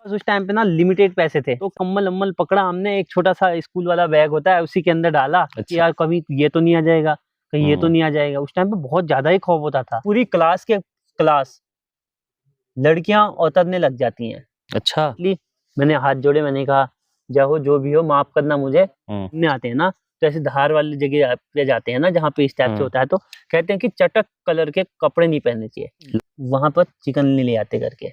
बस उस टाइम पे ना लिमिटेड पैसे थे, तो कम्बल अम्बल पकड़ा हमने, एक छोटा सा स्कूल वाला बैग होता है उसी के अंदर डाला कि यार कभी ये तो नहीं आ जाएगा, कहीं ये तो नहीं आ जाएगा। उस टाइम पे बहुत ज्यादा ही खौफ होता था। पूरी क्लास लड़कियां उतरने लग जाती हैं। अच्छा। मैंने हाथ जोड़े, मैंने कहा जाओ जो भी हो माफ करना मुझे। ने आते हैं ना तो ऐसे धार वाली जगह पे जाते हैं ना जहाँ पे इस टाइप से होता है, तो कहते हैं कि चटक कलर के कपड़े नहीं पहनने चाहिए, वहां पर चिकन नहीं ले आते करके।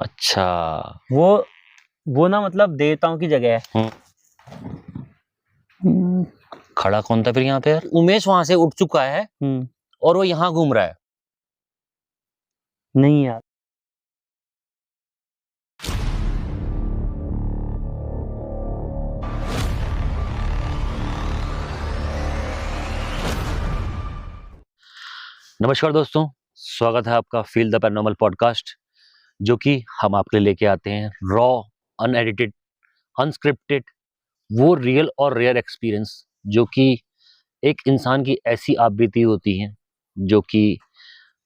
अच्छा, वो ना मतलब देवताओं की जगह है। खड़ा कौन था फिर यहाँ पे यार? उमेश वहां से उठ चुका है और वो यहाँ घूम रहा है। नहीं यार, नमस्कार दोस्तों, स्वागत है आपका फील द पैरानॉर्मल पॉडकास्ट, जो कि हम आपके लिए लेके आते हैं रॉ, अनएडिटेड, अनस्क्रिप्टेड, वो रियल और रेयर एक्सपीरियंस जो कि एक इंसान की ऐसी आप बीती होती हैं जो कि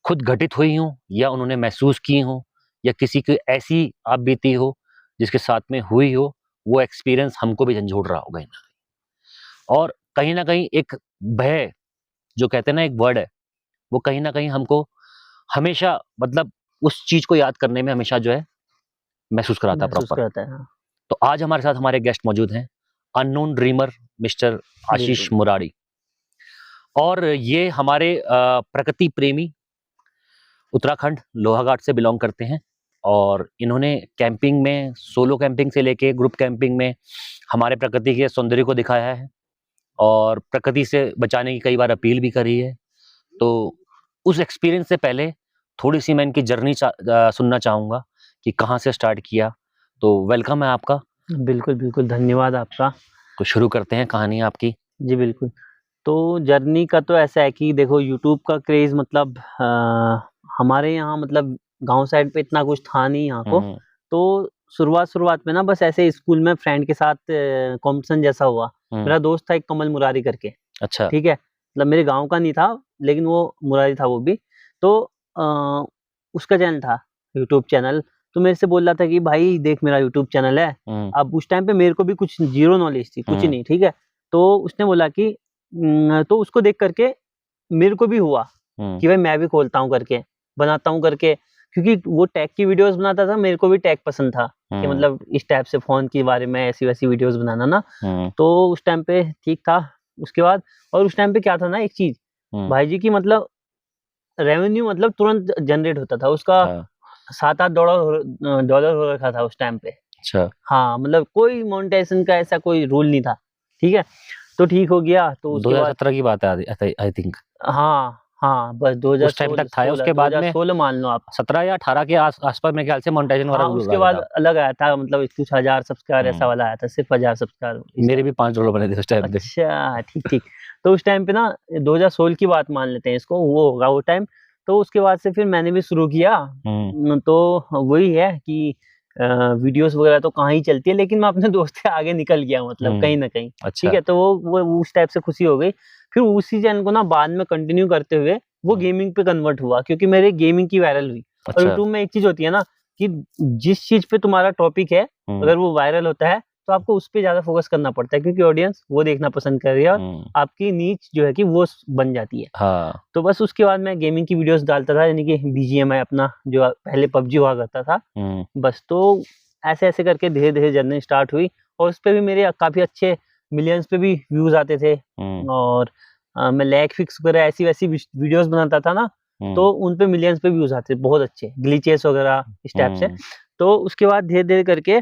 खुद घटित हुई हो या उन्होंने महसूस की हो, या किसी की ऐसी आप बीती हो जिसके साथ में हुई हो। वो एक्सपीरियंस हमको भी झंझोड़ रहा होगा ना, और कहीं ना कहीं एक भय, जो कहते हैं ना एक वर्ड है, वो कहीं ना कहीं हमको हमेशा मतलब उस चीज को याद करने में हमेशा जो है महसूस कराता है प्रॉपर। हाँ। तो आज हमारे साथ हमारे गेस्ट मौजूद हैं, अननोन ड्रीमर मिस्टर आशीष मुरारी, और ये हमारे प्रकृति प्रेमी उत्तराखंड लोहाघाट से बिलोंग करते हैं। और इन्होंने कैंपिंग में, सोलो कैंपिंग से लेके ग्रुप कैंपिंग में हमारे प्रकृति के सौंदर्य को दिखाया है और प्रकृति से बचाने की कई बार अपील भी करी है। तो उस एक्सपीरियंस से पहले थोड़ी सी मैं इनकी जर्नी सुनना चाहूँगा कि कहाँ से स्टार्ट किया। तो वेलकम है आपका। बिल्कुल बिल्कुल, धन्यवाद आपका। तो शुरू करते हैं कहानी आपकी। जी बिल्कुल। तो जर्नी का तो ऐसा है कि देखो यूट्यूब का क्रेज़ मतलब हमारे यहाँ मतलब गाँव साइड पे इतना कुछ था नहीं यहाँ को। तो शुरुआत में ना बस ऐसे स्कूल में फ्रेंड के साथ कॉम्पिटिशन जैसा हुआ। मेरा दोस्त था एक कमल मुरारी करके। अच्छा। ठीक है? मतलब मेरे गाँव का नहीं था, लेकिन वो मुरारी था वो भी। तो अ, उसका चैनल था, यूट्यूब चैनल। तो मेरे से बोल रहा था कि भाई देख मेरा यूट्यूब चैनल है। अब उस टाइम पे मेरे को भी कुछ ज़ीरो नॉलेज थी, कुछ नहीं, ठीक है? तो उसने बोला कि तो उसको देख करके मेरे को भी हुआ कि भाई मैं भी खोलता हूँ करके, बनाता हूँ करके, क्योंकि वो टेक की वीडियोस बनाता था, मेरे को भी टेक पसंद था कि मतलब इस टाइप से फ़ोन के बारे में ऐसी-वैसी वीडियोस बनाना ना। तो उस टाइम पे ठीक था। उसके बाद और उस टाइम पे क्या था ना एक चीज़, भाई जी की मतलब रेवेन्यू मतलब तुरंत जनरेट होता था। उसका 7-8 डॉलर हो रखा था उस टाइम पे। अच्छा। हाँ, मतलब कोई मोनेटाइजेशन का ऐसा कोई रूल नहीं था, ठीक है? तो ठीक हो गया, तो उसके बाद 2017 की बात है आई थिंक। हाँ, बस उस टाइम तक था। 2016 उसके बाद में 2016 मान लो आप। 17 या 18 के आसपास मेरे ख्याल से मोनेटाइजेशन वाला हाँ, रूल उसके आ बाद गया था। अलग आया था, मतलब कुछ 1000 सब्सक्राइबर ऐसा वाला आया था, सिर्फ 1000 सब्सक्राइबर। मेरे भी $5 बने थे उस टाइम पे। अच्छा, ठीक। तो उस टाइम पे ना 2016 की बात मान लेते हैं इसको, वो होगा वो टाइम। तो उसके बाद से फिर मैंने भी शुरू किया। तो वही है कि वीडियोस वगैरह तो कहाँ ही चलती है, लेकिन मैं अपने दोस्त से आगे निकल गया मतलब कहीं न कहीं। अच्छा। ठीक है? तो वो उस टाइप से खुशी हो गई। फिर उसी चैनल को ना बाद में कंटिन्यू करते हुए वो गेमिंग पे कन्वर्ट हुआ, क्योंकि मेरे गेमिंग की वायरल हुई। और यूट्यूब में एक चीज़ होती है ना कि जिस चीज़ पे तुम्हारा टॉपिक है, अगर वो वायरल होता है तो आपको उस पे ज़्यादा फ़ोकस करना पड़ता है, क्योंकि ऑडियंस वो देखना पसंद कर रही है और आपकी नीच जो है कि वो बन जाती है। हाँ। तो बस उसके बाद मैं गेमिंग की वीडियोस डालता था, यानी कि बीजीएमआई अपना जो पहले पबजी हुआ करता था। बस तो ऐसे-ऐसे करके धीरे-धीरे जर्नी स्टार्ट हुई और उस पे भी मेरे काफ़ी अच्छे मिलियंस पे भी व्यूज़ आते थे। और मैं लैग फिक्स वगैरह ऐसी-वैसी वीडियोस बनाता था ना, तो उन पे मिलियंस पे व्यूज़ आते थे, बहुत अच्छे ग्लिचेस वगैरह इस टाइप से। तो उसके बाद धीरे-धीरे करके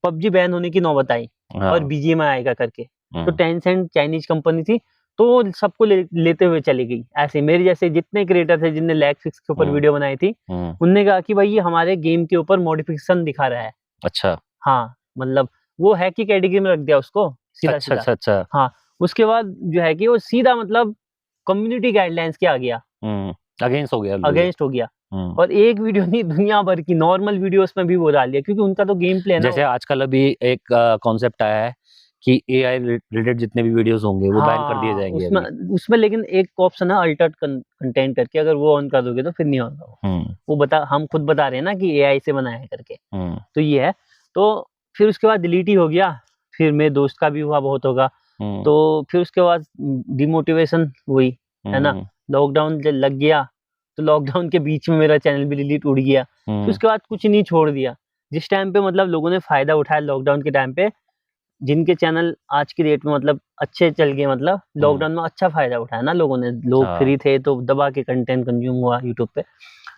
पबजी बैन होने की नौबत आई और बीजीएमआई आएगा करके। तो टेंसेंट चाइनीज़ कंपनी थी, तो सबको लेते हुए चली गई। ऐसे मेरे जैसे जितने क्रिएटर थे जिनने लैग फिक्स के ऊपर वीडियो बनाई थी, उनने कहा कि भाई ये हमारे गेम के ऊपर मॉडिफिकेशन दिखा रहा है। अच्छा। हाँ, मतलब वो हैक की कैटेगरी में रख दिया उसको सीधा-सीधा। अच्छा। हाँ, उसके बाद जो है कि वो सीधा मतलब कम्युनिटी गाइडलाइंस के आ गया, अगेंस्ट हो गया। अगेंस्ट हो गया। और एक वीडियो नहीं, दुनिया भर की नॉर्मल वीडियोस में भी वो डाल दिया, क्योंकि उनका तो गेम प्ले है ना। जैसे आजकल अभी एक कॉन्सेप्ट आया है कि एआई रिलेटेड जितने भी वीडियोस होंगे वो बैन कर दिए जाएंगे उसमें लेकिन एक ऑप्शन है अल्टर्ड कंटेंट करके, अगर वो ऑन कर दोगे तो फिर नहीं होगा। वो हम खुद बता रहे हैं ना कि एआई से बनाया है करके। तो ये है। तो फिर उसके बाद डिलीट ही हो गया। फिर मेरे दोस्त का भी हुआ बहुत होगा। तो फिर उसके बाद डिमोटिवेशन हुई, है ना। लॉकडाउन लग गया, तो लॉकडाउन के बीच में मेरा चैनल भी डिलीट उड़ गया। फिर उसके बाद कुछ नहीं छोड़ दिया। जिस टाइम पे मतलब लोगों ने फायदा उठाया लॉकडाउन के टाइम पे, जिनके चैनल आज की डेट में मतलब अच्छे चल गए, मतलब लॉकडाउन में अच्छा फायदा उठाया ना लोगों ने। लोग फ्री थे तो दबा के कंटेंट कंज्यूम हुआ यूट्यूब पे।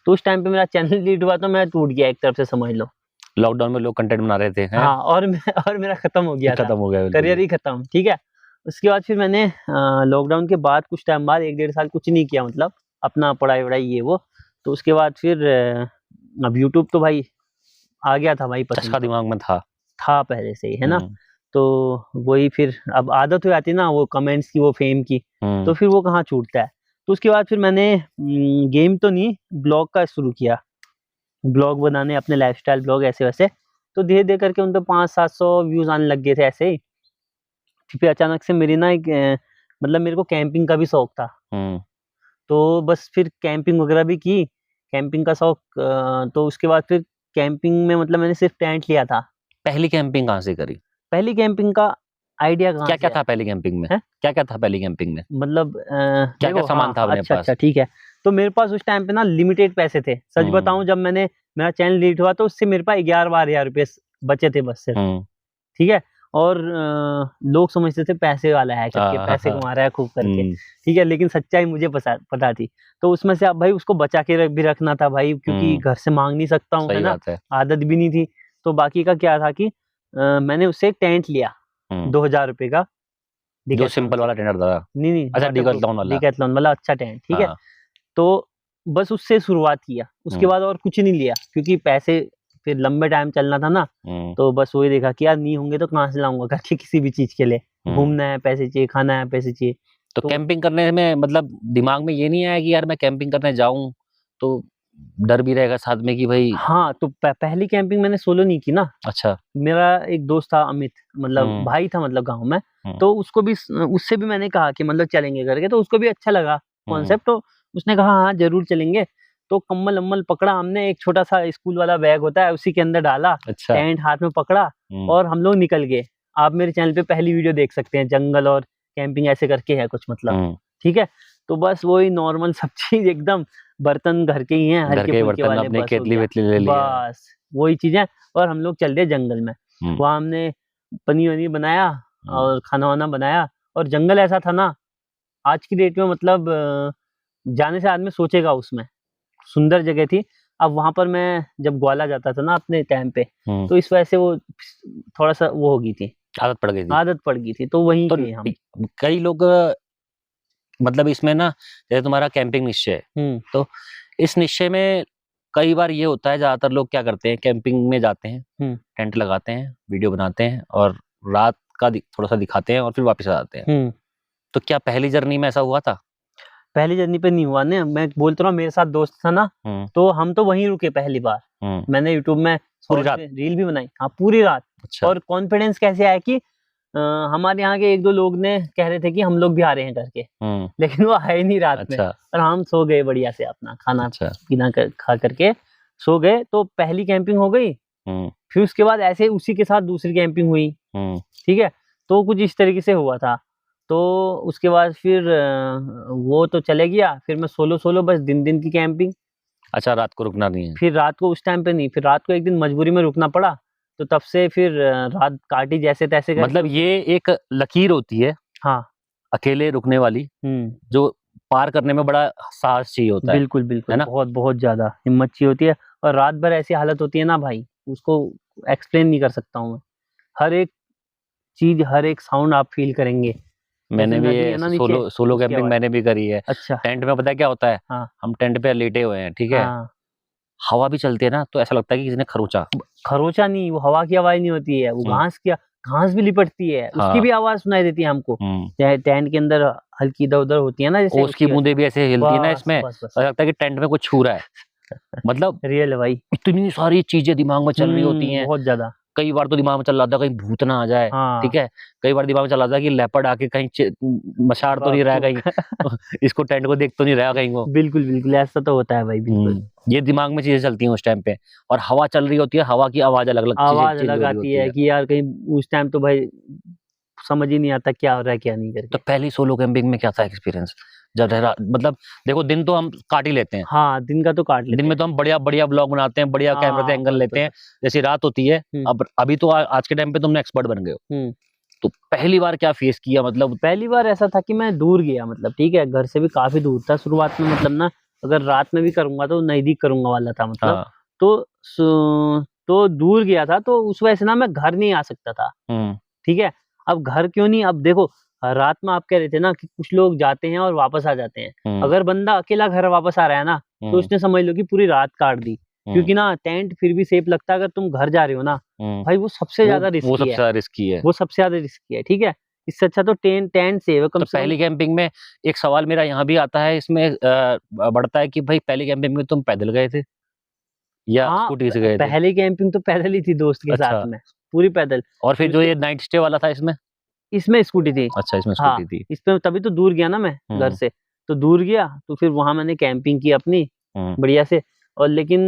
तो उस टाइम पे मेरा चैनल डिलीट हुआ तो मैं टूट गया एक तरफ से, समझ लो। लॉकडाउन में लोग कंटेंट बना रहे थे, हैं? हाँ, और मेरा खत्म हो गया, खत्म हो गया, करियर ही खत्म। ठीक है। उसके बाद फिर मैंने लॉकडाउन के बाद कुछ टाइम बाद 1-1.5 साल कुछ नहीं किया, मतलब अपना पढ़ाई वढ़ाई ये वो। तो उसके बाद फिर अब यूट्यूब तो भाई आ गया था भाई, चस्का दिमाग में था पहले से ही, है ना। तो वही फिर अब आदत हो जाती है ना वो कमेंट्स की, वो फेम की, तो फिर वो कहाँ छूटता है। तो उसके बाद फिर मैंने गेम तो नहीं, ब्लॉग का शुरू किया, ब्लॉग बनाने, अपने लाइफस्टाइल ब्लॉग ऐसे वैसे। तो धीरे धीरे करके उन पे 500-700 व्यूज आने लग गए थे ऐसे ही। फिर अचानक से मेरी ना एक मतलब मेरे को कैंपिंग का भी शौक था। तो बस फिर कैंपिंग वगैरह भी की, कैंपिंग का शौक। तो उसके बाद फिर कैंपिंग में मतलब मैंने सिर्फ टेंट लिया था। पहली कैंपिंग कहाँ से करी? पहली कैंपिंग का आइडिया कहाँ क्या से क्या आया? था पहली कैंपिंग में? क्या क्या था पहली कैंपिंग में? मतलब क्या क्या सामान था अपने अच्छा पास? अच्छा, ठीक है। तो मेरे पास उस टाइम पे ना लिमिटेड पैसे थे। सच बताऊं, जब मेरा चैनल डिलीट हुआ तो उससे मेरे पास 11-12 हज़ार रुपये बचे थे बस सिर्फ। ठीक है। और लोग समझते थे पैसे वाला है करके, पैसे कमा रहा है खूब करके। ठीक है। लेकिन सच्चाई मुझे पता थी। तो उसमें से अब भाई उसको बचा के भी रखना था भाई, क्योंकि घर से मांग नहीं सकता हूँ, है ना। आदत भी नहीं थी। तो बाकी का क्या था कि मैंने उससे एक टेंट लिया 2,000 रुपए का, जो सिंपल वाला टेंट था। नहीं, अच्छा, डिकैथलॉन वाला अच्छा टेंट। ठीक है। तो बस उससे शुरुआत किया, उसके बाद और कुछ नहीं लिया, क्योंकि पैसे फिर लंबे टाइम चलना था ना। तो बस वही देखा कि यार नहीं होंगे तो कहाँ से लाऊंगा करके, किसी भी चीज के लिए। घूमना है पैसे चाहिए, खाना है पैसे चाहिए। तो कैंपिंग करने में मतलब दिमाग में ये नहीं आया कि यार मैं कैंपिंग करने जाऊं तो डर भी रहेगा साथ में कि भाई। हाँ, तो पहली कैंपिंग मैंने सोलो नहीं की ना। अच्छा। मेरा एक दोस्त था अमित, मतलब भाई था, मतलब गाँव में। तो उससे भी मैंने कहा कि मतलब चलेंगे करके, तो उसको भी अच्छा लगा कॉन्सेप्ट। तो उसने कहा हाँ जरूर चलेंगे। तो कम्बल अम्बल पकड़ा हमने, एक छोटा सा स्कूल वाला बैग होता है उसी के अंदर डाला। अच्छा। टेंट हाथ में पकड़ा और हम लोग निकल गए। आप मेरे चैनल पे पहली वीडियो देख सकते हैं, जंगल और कैंपिंग ऐसे करके है कुछ, मतलब। ठीक है। तो बस वही नॉर्मल सब चीज एकदम, बर्तन घर के ही हैं, हल्के फुल्के वाले, बस केतली वेतली ले लिया, बस वही चीजें। और हम लोग चल दिए जंगल में। वहाँ हमने पनीर वनीर बनाया और खाना वाना बनाया। और जंगल ऐसा था ना, आज की डेट में मतलब जाने से आदमी सोचेगा उसमें, सुंदर जगह थी। अब वहां पर मैं जब ग्वाला जाता था ना अपने टाइम पे, तो इस वजह से वो थोड़ा सा वो हो गई थी, आदत पड़ गई थी। तो वहीं तो के हम। कई लोग मतलब इसमें ना, जैसे तुम्हारा कैंपिंग निश्चय है, तो इस निश्चय में कई बार ये होता है, ज्यादातर लोग क्या करते हैं, कैंपिंग में जाते हैं, टेंट लगाते हैं, वीडियो बनाते हैं और रात का थोड़ा सा दिखाते हैं और फिर वापस आ जाते हैं। तो क्या पहली जर्नी में ऐसा हुआ था? पहली जर्नी पे नहीं हुआ ना, मैं बोलता रहा हूँ, मेरे साथ दोस्त था ना, तो हम तो वहीं रुके पहली बार। मैंने यूट्यूब में पूरी रात रील भी बनाई, हाँ पूरी रात। अच्छा। और कॉन्फिडेंस कैसे आया कि हमारे यहाँ के 1-2 लोग ने कह रहे थे कि हम लोग भी आ रहे हैं करके, लेकिन वो आए नहीं रात में। और हम सो गए बढ़िया से, अपना खाना पीना खा करके सो गए। तो पहली कैंपिंग हो गई। फिर उसके बाद ऐसे उसी के साथ दूसरी कैंपिंग हुई। ठीक है। तो कुछ इस तरीके से हुआ था। तो उसके बाद फिर वो तो चले गया, फिर मैं सोलो बस दिन की कैंपिंग। अच्छा, रात को रुकना नहीं है? फिर रात को उस टाइम पे नहीं, फिर रात को एक दिन मजबूरी में रुकना पड़ा, तो तब से फिर रात काटी जैसे तैसे करके। मतलब ये एक लकीर होती है, हाँ, अकेले रुकने वाली, जो पार करने में बड़ा साहस चाहिए होता है। बिल्कुल बिल्कुल, है ना? बहुत ज्यादा हिम्मत चाहिए होती है। और रात भर ऐसी हालत होती है ना भाई, उसको एक्सप्लेन नहीं कर सकता हूँ मैं। हर एक चीज, हर एक साउंड आप फील करेंगे। मैंने भी सोलो कैंपिंग मैंने भी करी है। अच्छा। टेंट में पता है क्या होता है? हाँ। हम टेंट पे लेटे हुए हैं, ठीक है। हवा भी चलती है ना, तो ऐसा लगता है कि किसी ने खरोचा नहीं, वो हवा की आवाज नहीं होती है, वो घास भी लिपटती है। हाँ। उसकी भी आवाज सुनाई देती है हमको। टेंट के अंदर हल्की इधर उधर होती है ना, जैसे उसकी बूंदे भी ऐसे हिलती है ना इसमें, ऐसा लगता है कि टेंट में कुछ छू रहा है। मतलब रियल है भाई, इतनी सारी चीजें दिमाग में चल रही होती हैं, बहुत ज्यादा। कई बार तो दिमाग में चल रहा था कहीं भूत ना आ जाए, हाँ। ठीक है, कई बार दिमाग में चल रहा था कि लेपर्ड आके कहीं मशार तो नहीं रहा कहीं इसको टेंट को देख तो नहीं रहा कहीं वो। बिल्कुल बिल्कुल ऐसा तो होता है भाई, बिल्कुल। ये दिमाग में चीजें चलती हैं उस टाइम पे, और हवा चल रही होती है, हवा की आवाज अलग अलग आवाज चेंज अलग हो रही आती होती है है। कि यार कहीं उस टाइम तो भाई समझ ही नहीं आता क्या हो रहा है क्या नहीं तो करके। पहली सोलो कैंपिंग में क्या था एक्सपीरियंस, जब मतलब देखो दिन तो हम काट ही लेते हैं, हाँ, दिन का तो काट लेते दिन में हैं। तो हम बढ़िया बढ़िया ब्लॉग बनाते हैं, बढ़िया कैमरे से हाँ, एंगल बस लेते बस हैं, बस। जैसी रात होती है। हम्म अब अभी तो आज के टाइम पे तुमने एक्सपर्ट बन गए हो, हम्म। तो पहली बार क्या फेस किया, मतलब पहली बार ऐसा था कि मैं दूर गया, मतलब ठीक है, घर से भी काफी दूर था शुरुआत में, मतलब ना अगर रात में भी करूंगा तो नजदीक करूंगा वाला था, मतलब। हाँ। तो दूर गया था, तो उस वजह से ना मैं घर नहीं आ सकता था। ठीक है। अब घर क्यों नहीं, अब देखो रात में आप कह रहे थे ना कि कुछ लोग जाते हैं और वापस आ जाते हैं। अगर बंदा अकेला घर वापस आ रहा है ना, तो उसने समझ लो कि पूरी रात काट दी। क्योंकि ना टेंट फिर भी सेफ लगता है, अगर तुम घर जा रहे हो ना भाई, वो सबसे ज्यादा वो रिस्की सबसे है। ज्यादा रिस्की है। वो सबसे ज्यादा रिस्की है, ठीक है। इससे अच्छा तो टेंट सेव है कम तो से कम। पहली कैंपिंग में एक सवाल मेरा यहाँ भी आता है, इसमें बढ़ता है कि भाई पहली कैंपिंग में तुम पैदल गए थे या हाँ, स्कूटी से गए थे? पहले कैंपिंग तो पैदल ही थी दोस्त के साथ अच्छा। में, पूरी पैदल। और फिर फिर जो उसके ये नाइट स्टे वाला था इसमें? इसमें स्कूटी थी। अच्छा, इसमें हाँ, स्कूटी थी। इसमें तभी तो दूर गया ना मैं घर हम्म से। तो दूर गया तो फिर वहां मैंने कैंपिंग की अपनी हम्म बढ़िया से। और लेकिन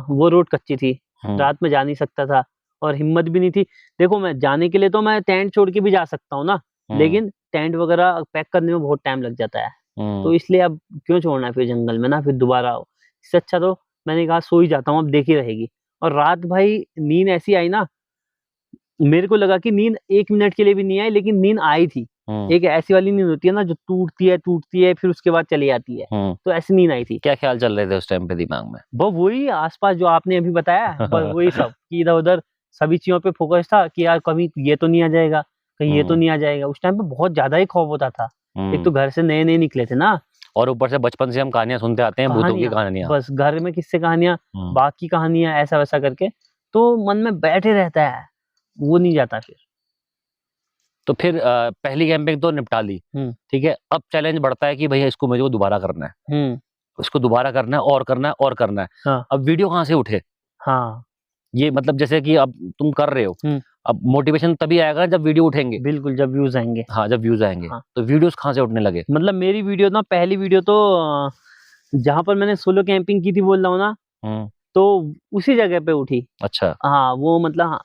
वो रोड कच्ची थी, हम्म रात में जा नहीं सकता था, और हिम्मत भी नहीं थी। देखो मैं जाने के लिए तो मैं टेंट छोड़ के भी जा सकता हूँ ना, हम्म लेकिन टेंट वगैरह पैक करने में बहुत टाइम लग जाता है। हम्म तो इसलिए अब क्यों छोड़ना है फिर जंगल में ना, फिर दोबारा आओ। इससे अच्छा तो मैंने कहा सो ही जाता हूँ, अब देखी रहेगी। और रात भाई नींद ऐसी आई ना, मेरे को लगा कि नींद 1 मिनट के लिए भी नहीं आई, लेकिन नींद आई थी। हम्म एक ऐसी वाली नींद होती है ना जो टूटती है फिर उसके बाद चली आती है। हम्म। तो ऐसी नींद आई थी। क्या ख्याल चल रहे थे उस टाइम पे दिमाग में? वो वही आस-पास जो आपने अभी बताया, बस वही सब कि इधर-उधर सभी चीज़ों पे फ़ोकस था कि यार कभी ये तो नहीं आ जाएगा, कहीं ये तो हम्म नहीं आ जाएगा। उस टाइम पे बहुत ज़्यादा ही खौफ होता था। एक तो हम्म। घर से नए-नए निकले थे ना, और ऊपर से बचपन से हम कहानियां सुनते आते हैं, भूतों की कहानियाँ, कहानियां। बस घर में किस्से कहानियाँ, हम्म। बाग की कहानियाँ, ऐसा-वैसा करके, तो मन में बैठे रहता है, वो नहीं जाता फिर। तो फिर पहली कैंपिंग तो निपटा ली, हुँ, ठीक है, अब चैलेंज बढ़ता है कि भैया इसको मुझे को दोबारा करना है, हुँ, इसको दोबारा करना है और करना है और करना है। हाँ, अब वीडियो कहाँ से उठे? हाँ, ये मतलब जैसे कि अब तुम कर रहे हो, हुँ, अब मोटिवेशन तभी आएगा जब वीडियो उठेंगे। बिल्कुल जब व्यूज़ आएँगे। हाँ, जब व्यूज आएंगे। हाँ, तो वीडियोस कहाँ से उठने लगे? मतलब मेरी वीडियो ना, पहली वीडियो तो जहाँ पर मैंने सोलो कैंपिंग की थी बोल रहा हूँ ना, हम्म। तो उसी जगह पे उठी। अच्छा। हाँ, वो मतलब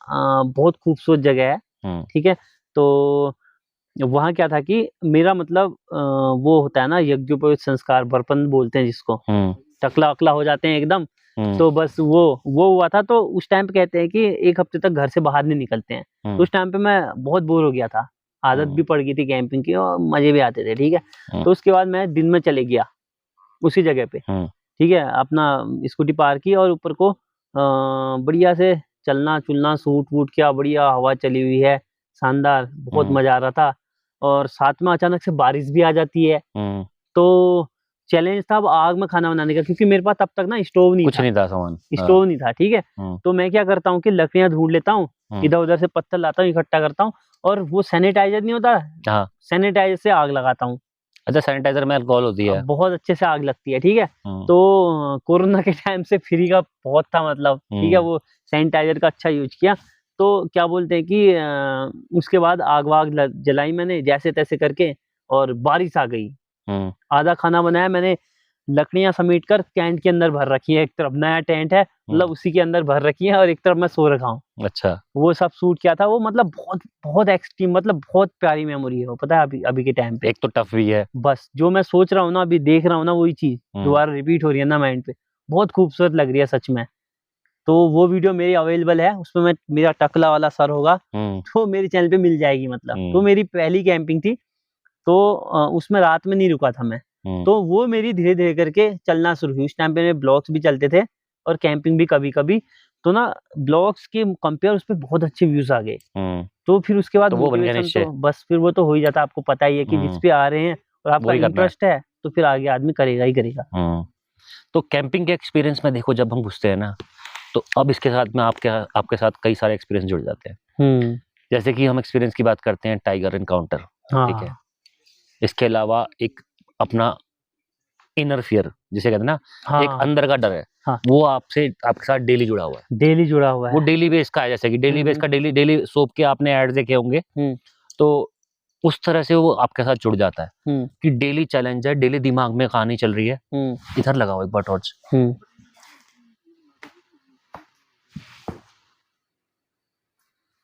बहुत खूबसूरत जगह है, हम्म ठीक है? तो वहाँ क्या था कि मेरा मतलब वो होता है ना यज्ञोपवीत संस्कार, बर्पण बोलते हैं जिसको, हम्म टकला-वकला हो जाते हैं एकदम। हम्म तो बस वो हुआ था, तो उस टाइम पे कहते हैं कि 1 हफ्ते तक घर से बाहर नहीं निकलते हैं। तो हम्म उस टाइम पे मैं बहुत बोर हो गया था। आदत भी हम्म पड़ गई थी कैंपिंग की और मज़े भी आते थे, ठीक है? हम्म तो उसके बाद मैं दिन में चले गया उसी जगह पे, हम्म ठीक है? अपना स्कूटी पार्क की और ऊपर को बढ़िया से चलना-चुलना, सूट-वूट किया, बढ़िया हवा चली हुई है, शानदार, बहुत हम्म मज़ा आ रहा था। और साथ में अचानक से बारिश भी आ जाती है। हम्म। तो चैलेंज था अब आग में खाना बनाने का, क्योंकि मेरे पास तब तक ना स्टोव नहीं कुछ था। नहीं था सामान। हाँ। स्टोव नहीं था, ठीक है? हम्म तो मैं क्या करता हूँ कि लकड़ियाँ ढूँढ लेता हूँ, हम्म। इधर-उधर से पत्थर लाता हूँ, इकट्ठा करता हूँ और वो सैनिटाइज़र नहीं होता, हाँ। सैनिटाइज़र से आग लगाता हूँ। अच्छा, सैनिटाइजर में अल्कोहल होती है। बहुत अच्छे से आग लगती है, ठीक है? हम्म तो कोरोना के टाइम से फ्री का बहुत था, मतलब ठीक है, हम्म वो सैनिटाइज़र का अच्छा यूज़ किया। तो क्या बोलते हैं कि उसके बाद आग-वाग ल जलाई मैंने जैसे-तैसे करके, और बारिश आ गई। हम्म आधा खाना बनाया मैंने, लकड़ियाँ समेट कर टेंट के अंदर भर रखी हैं, एक तरफ नया टेंट है, मतलब हम्म। उसी के अंदर भर रखी है, और एक तरफ मैं सो रखा हूँ। अच्छा। वो सब शूट किया था, वो मतलब बहुत बहुत एक्सट्रीम, मतलब बहुत प्यारी मेमोरी है वो, पता है अभी अभी के टाइम पे। एक तो टफ भी है। बस जो मैं सोच रहा हूँ ना, अभी देख रहा हूँ ना, वही चीज़ हम्म दोबारा रिपीट हो रही है ना माइंड पे। बहुत खूबसूरत लग रही है सच में। तो वो वीडियो मेरी अवेलेबल है, उसमें मैं मेरा टकला वाला सर होगा, हम्म तो मेरे चैनल पे मिल जाएगी मतलब। तो हम्म मेरी पहली कैंपिंग थी, तो उसमें रात में नहीं रुका था मैं। हम्म तो वो मेरी धीरे-धीरे करके चलना शुरू हुई। उस टाइम पे मेरे ब्लॉग्स भी चलते थे और कैंपिंग भी कभी-कभी। तो ना ब्लॉग्स के कंपेयर उसपे बहुत अच्छे व्यूज़ आ गए। हम्म। तो फिर उसके बाद तो वो बन गया मोटिवेशन निश्चय। तो बस फिर वो तो हो ही जाता है, आपको पता ही है कि जिस हम्म। पे आ रहे हैं और आपका वही करना है। इंटरेस्ट है, तो फिर आगे आदमी करेगा ही करेगा। हम्म। तो कैंपिंग के एक्सपीरियंस में देखो, जब हम घुसते हैं ना, तो अब इसके साथ में आपके आपके साथ कई सारे एक्सपीरियंस जुड़ जाते हैं। हुँ। जैसे कि हम एक्सपीरियंस की बात करते हैं, टाइगर एनकाउंटर, ठीक है। हाँ। इसके अलावा एक अपना इनर फियर जिसे कहते हैं ना, एक हाँ अंदर का डर है, हाँ वो आपसे आपके साथ डेली जुड़ा हुआ है। डेली जुड़ा हुआ वो है। डेली बेस का है, जैसे कि डेली बेस का डेली डेली सोप के आपने ऐड देखे होंगे, तो उस तरह से वो आपके साथ जुड़ जाता है कि डेली चैलेंज है, डेली दिमाग में कहानी चल रही है। इधर लगाओ एक बार टॉर्च।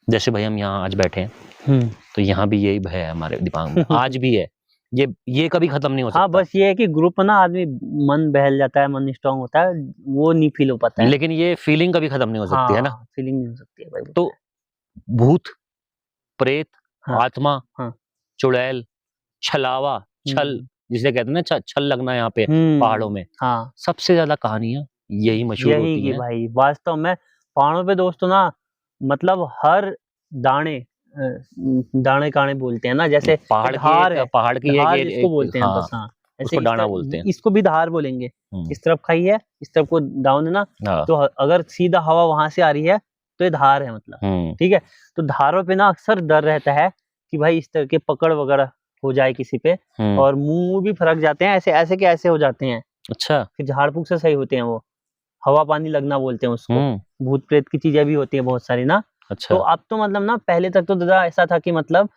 जैसे भाई हम यहाँ आज बैठे हैं, तो यहाँ भी यही भय है हमारे दिमाग में, आज भी है, ये कभी खत्म नहीं हो सकता। हाँ बस ये है कि ग्रुप ना आदमी मन बहल जाता है, मन स्ट्रांग होता है, वो नहीं फील हो पाता है। लेकिन ये फीलिंग कभी खत्म नहीं हो सकती है ना। फीलिंग नहीं हो सकती है भाई। तो भूत, प्रेत, हाँ, आत्मा, हाँ, चुड़ैल, छलावा, छल जिसे कहते हैं ना, छल लगना यहाँ पे पहाड़ों में, हाँ सबसे ज्यादा कहानियां यही मशहूर यही होती की हैं। भाई वास्तव में पहाड़ों पे दोस्तों ना, मतलब हर दाने दाने काने बोलते हैं ना, जैसे पहाड़ धार है, पहाड़ की धार एक जिसको बोलते हैं, बस हाँ ऐसे उसको डाना बोलते हैं। इसको भी धार बोलेंगे। इस तरफ खाई है, इस तरफ को डाउन है ना, तो अगर सीधा हवा वहां से आ रही है तो ये धार है, मतलब ठीक है। तो धारों पे ना अक्सर डर रहता है कि भाई इस तरह के पकड़ वगैरह हो जाए किसी पे, और मुंह भी फरक जाते हैं, ऐसे ऐसे के ऐसे हो जाते हैं। अच्छा, फिर झाड़ फूक से सही होते हैं वो, हवा पानी लगना बोलते हैं उसको। भूत प्रेत की चीजें भी होती है बहुत सारी ना। अच्छा। तो अब तो मतलब ना, पहले तक तो दादा ऐसा था कि मतलब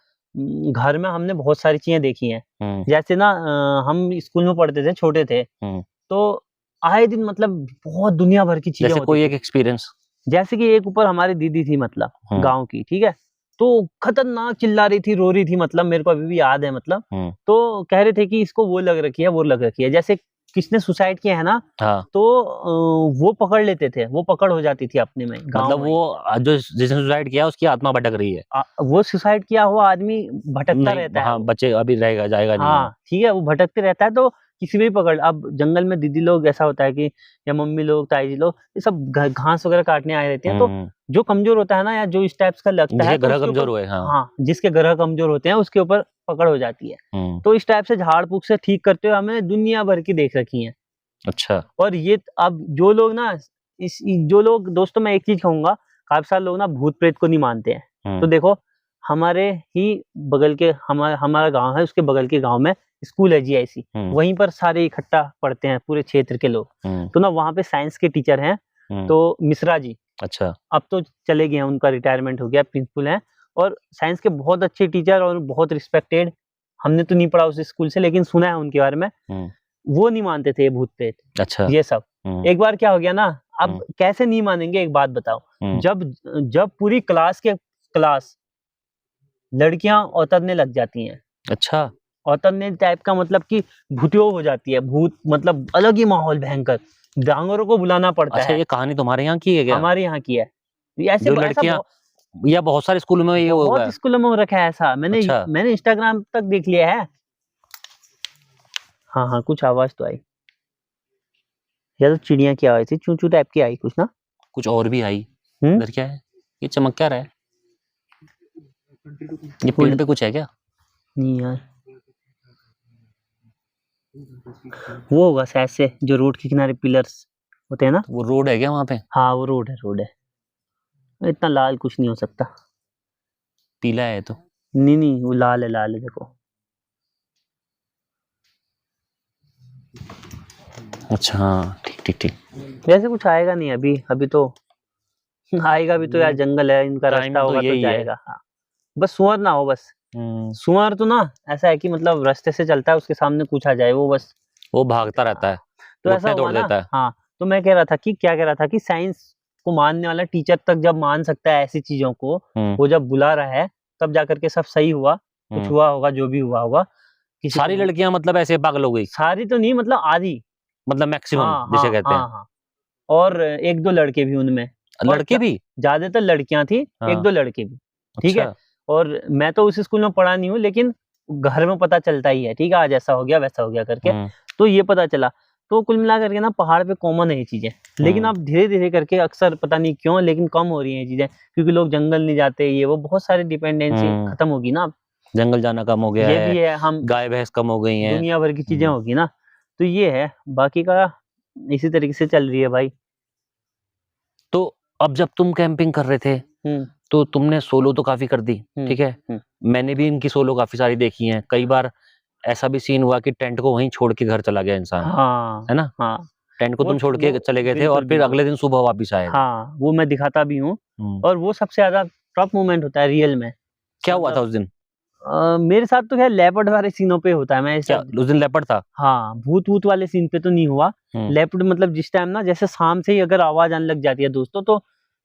घर में हमने बहुत सारी चीजें देखी हैं। जैसे ना हम स्कूल में पढ़ते थे, छोटे थे, तो आए दिन मतलब बहुत दुनिया भर की चीजें जैसे होती कोई थी। एक एक्सपीरियंस, जैसे कि एक ऊपर हमारी दीदी थी, मतलब गांव की, ठीक है, तो खतरनाक चिल्ला रही थी, रो रही थी, मतलब मेरे को अभी भी याद है, मतलब तो कह रहे थे कि इसको वो लग रखी है, वो लग रखी है। जैसे किसने सुसाइड किया है ना, तो वो पकड़ लेते थे, वो पकड़ हो जाती थी अपने में, गांव मतलब में। वो जो जिसने सुसाइड किया उसकी आत्मा भटक रही है। वो सुसाइड किया हुआ आदमी भटकता रहता है। हाँ, बच्चे अभी रहेगा जाएगा नहीं। हाँ ठीक है, वो भटकते रहता है, तो किसी भी पकड़, अब जंगल में दीदी लोग ऐसा होता है कि, या मम्मी लोग, ताई जी लोग, ये सब घास वगैरह काटने आए रहते हैं, तो जो कमजोर होता है ना, या जो इस टाइप का लगता है, जिसके तो ग्रह उसके कमजोर ऊपर, हुए, हाँ। हाँ जिसके ग्रह कमजोर होते हैं उसके ऊपर पकड़ हो जाती है। तो इस टाइप से झाड़ फूक से ठीक करते हुए हमने दुनिया भर की देख रखी है। अच्छा। और ये अब जो लोग ना, जो लोग दोस्तों, मैं एक चीज कहूंगा, काफी सारे लोग ना भूत प्रेत को नहीं मानते हैं। तो देखो, हमारे ही बगल के, हमारा गांव है, उसके बगल के गांव में स्कूल है जीआईसी, वहीं पर सारे इकट्ठा पढ़ते हैं पूरे क्षेत्र के लोग। तो ना वहाँ पे साइंस के टीचर हैं, तो मिश्रा जी, अच्छा, अब तो चले गए हैं, उनका रिटायरमेंट हो गया, प्रिंसिपल हैं, और साइंस के बहुत अच्छे टीचर और बहुत रिस्पेक्टेड। हमने तो नहीं पढ़ा उस स्कूल से, लेकिन सुना है उनके बारे में। वो नहीं मानते थे ये भूत प्रेत, अच्छा, ये सब। एक बार क्या हो गया ना, अब कैसे नहीं मानेंगे, एक बात बताओ, जब जब पूरी क्लास लड़कियां औतरने लग जाती हैं। अच्छा, औतरने टाइप का मतलब कि भूतियो हो जाती है, भूत मतलब अलग ही माहौल भयंकर, डांगरों को बुलाना पड़ता अच्छा। है। ये कहानी तुम्हारे यहाँ की है क्या? हमारे यहाँ की है। ऐसे जो ऐसा लड़कियां, या बहुत सारे स्कूलों में ये होगा? बहुत स्कूलों में हो रखा है ऐसा, अच्छा। मैंने इंस्टाग्राम तक देख लिया है। हाँ हाँ, कुछ आवाज तो आई, या तो चिड़िया की आवाज थी, चू चू टाइप की आई कुछ ना। कुछ और भी आई। इधर क्या है? ये चमक क्या रहा है? ये पेड़ पे कुछ है क्या? नहीं यार, वो होगा शायद से, जो रोड के किनारे पिलर्स होते हैं ना। वो रोड है क्या वहाँ पे? हाँ वो रोड है, रोड है। इतना लाल कुछ नहीं हो सकता। पीला है तो। नहीं नहीं, वो लाल है, लाल है, देखो। अच्छा, हाँ, ठीक ठीक ठीक। वैसे कुछ आएगा नहीं अभी, अभी तो आएगा भी तो यार, जंगल है, इनका रास्ता होगा तो जाएगा। हाँ बस सुअर ना हो, बस। सुअर तो ना ऐसा है कि मतलब रास्ते से चलता है, उसके सामने कुछ आ जाए, वो बस वो भागता रहता है, तो ऐसा हुआ ना। हाँ, तो मैं कह रहा था कि, क्या कह रहा था कि साइंस को मानने वाला टीचर तक जब मान सकता है ऐसी चीजों को, वो जब बुला रहा है, तब जाकर के सब सही हुआ। कुछ हुआ होगा, जो भी हुआ होगा। सारी लड़कियां मतलब ऐसे पागल हो गई? सारी तो नहीं, मतलब आधी, मतलब मैक्सिमम जिसे कहते हैं। हाँ। और एक दो लड़के भी उनमें। लड़के भी? ज्यादातर लड़कियां थी, एक दो लड़के भी, ठीक है। और मैं तो उस स्कूल में पढ़ा नहीं हूँ, लेकिन घर में पता चलता ही है, ठीक है, आज ऐसा हो गया वैसा हो गया करके, तो ये पता चला। तो कुल मिला करके ना, पहाड़ पे कॉमन है ये चीजें, लेकिन अब धीरे धीरे करके अक्सर पता नहीं क्यों, लेकिन कम हो रही है ये चीजें, क्योंकि लोग जंगल नहीं जाते, ये वो बहुत सारी डिपेंडेंसी खत्म होगी ना, जंगल जाना कम हो गया ये भी है, हम गाय भैंस कम हो गई हैं, दुनिया भर की चीजें होगी ना, तो ये है, बाकी का इसी तरीके से चल रही है भाई। तो अब जब तुम कैंपिंग कर रहे थे, तो तुमने सोलो तो काफी कर दी, ठीक है। मैंने भी इनकी सोलो काफी सारी देखी हैं, कई बार ऐसा भी सीन हुआ कि टेंट को वहीं छोड़ के घर चला गया इंसान, हाँ है ना? हाँ टेंट को वो तुम छोड़ के वो चले गए थे बिल्कुल और फिर बिल्कुल अगले दिन सुबह वापस आए थे। हाँ वो मैं दिखाता भी हूँ। हम्म। और वो सबसे ज्यादा टॉप मोमेंट होता है रियल में। क्या हुआ था मतलब उस दिन? मेरे साथ तो खैर लेपर्ड वाले सीनों पे होता है, मैं क्या ऐसा उस दिन लेपर्ड था? हाँ भूत वूत वाले सीन पे तो नहीं हुआ। लेपर्ड मतलब जिस टाइम ना जैसे शाम से ही अगर आवाज आने लग जाती है दोस्तों, तो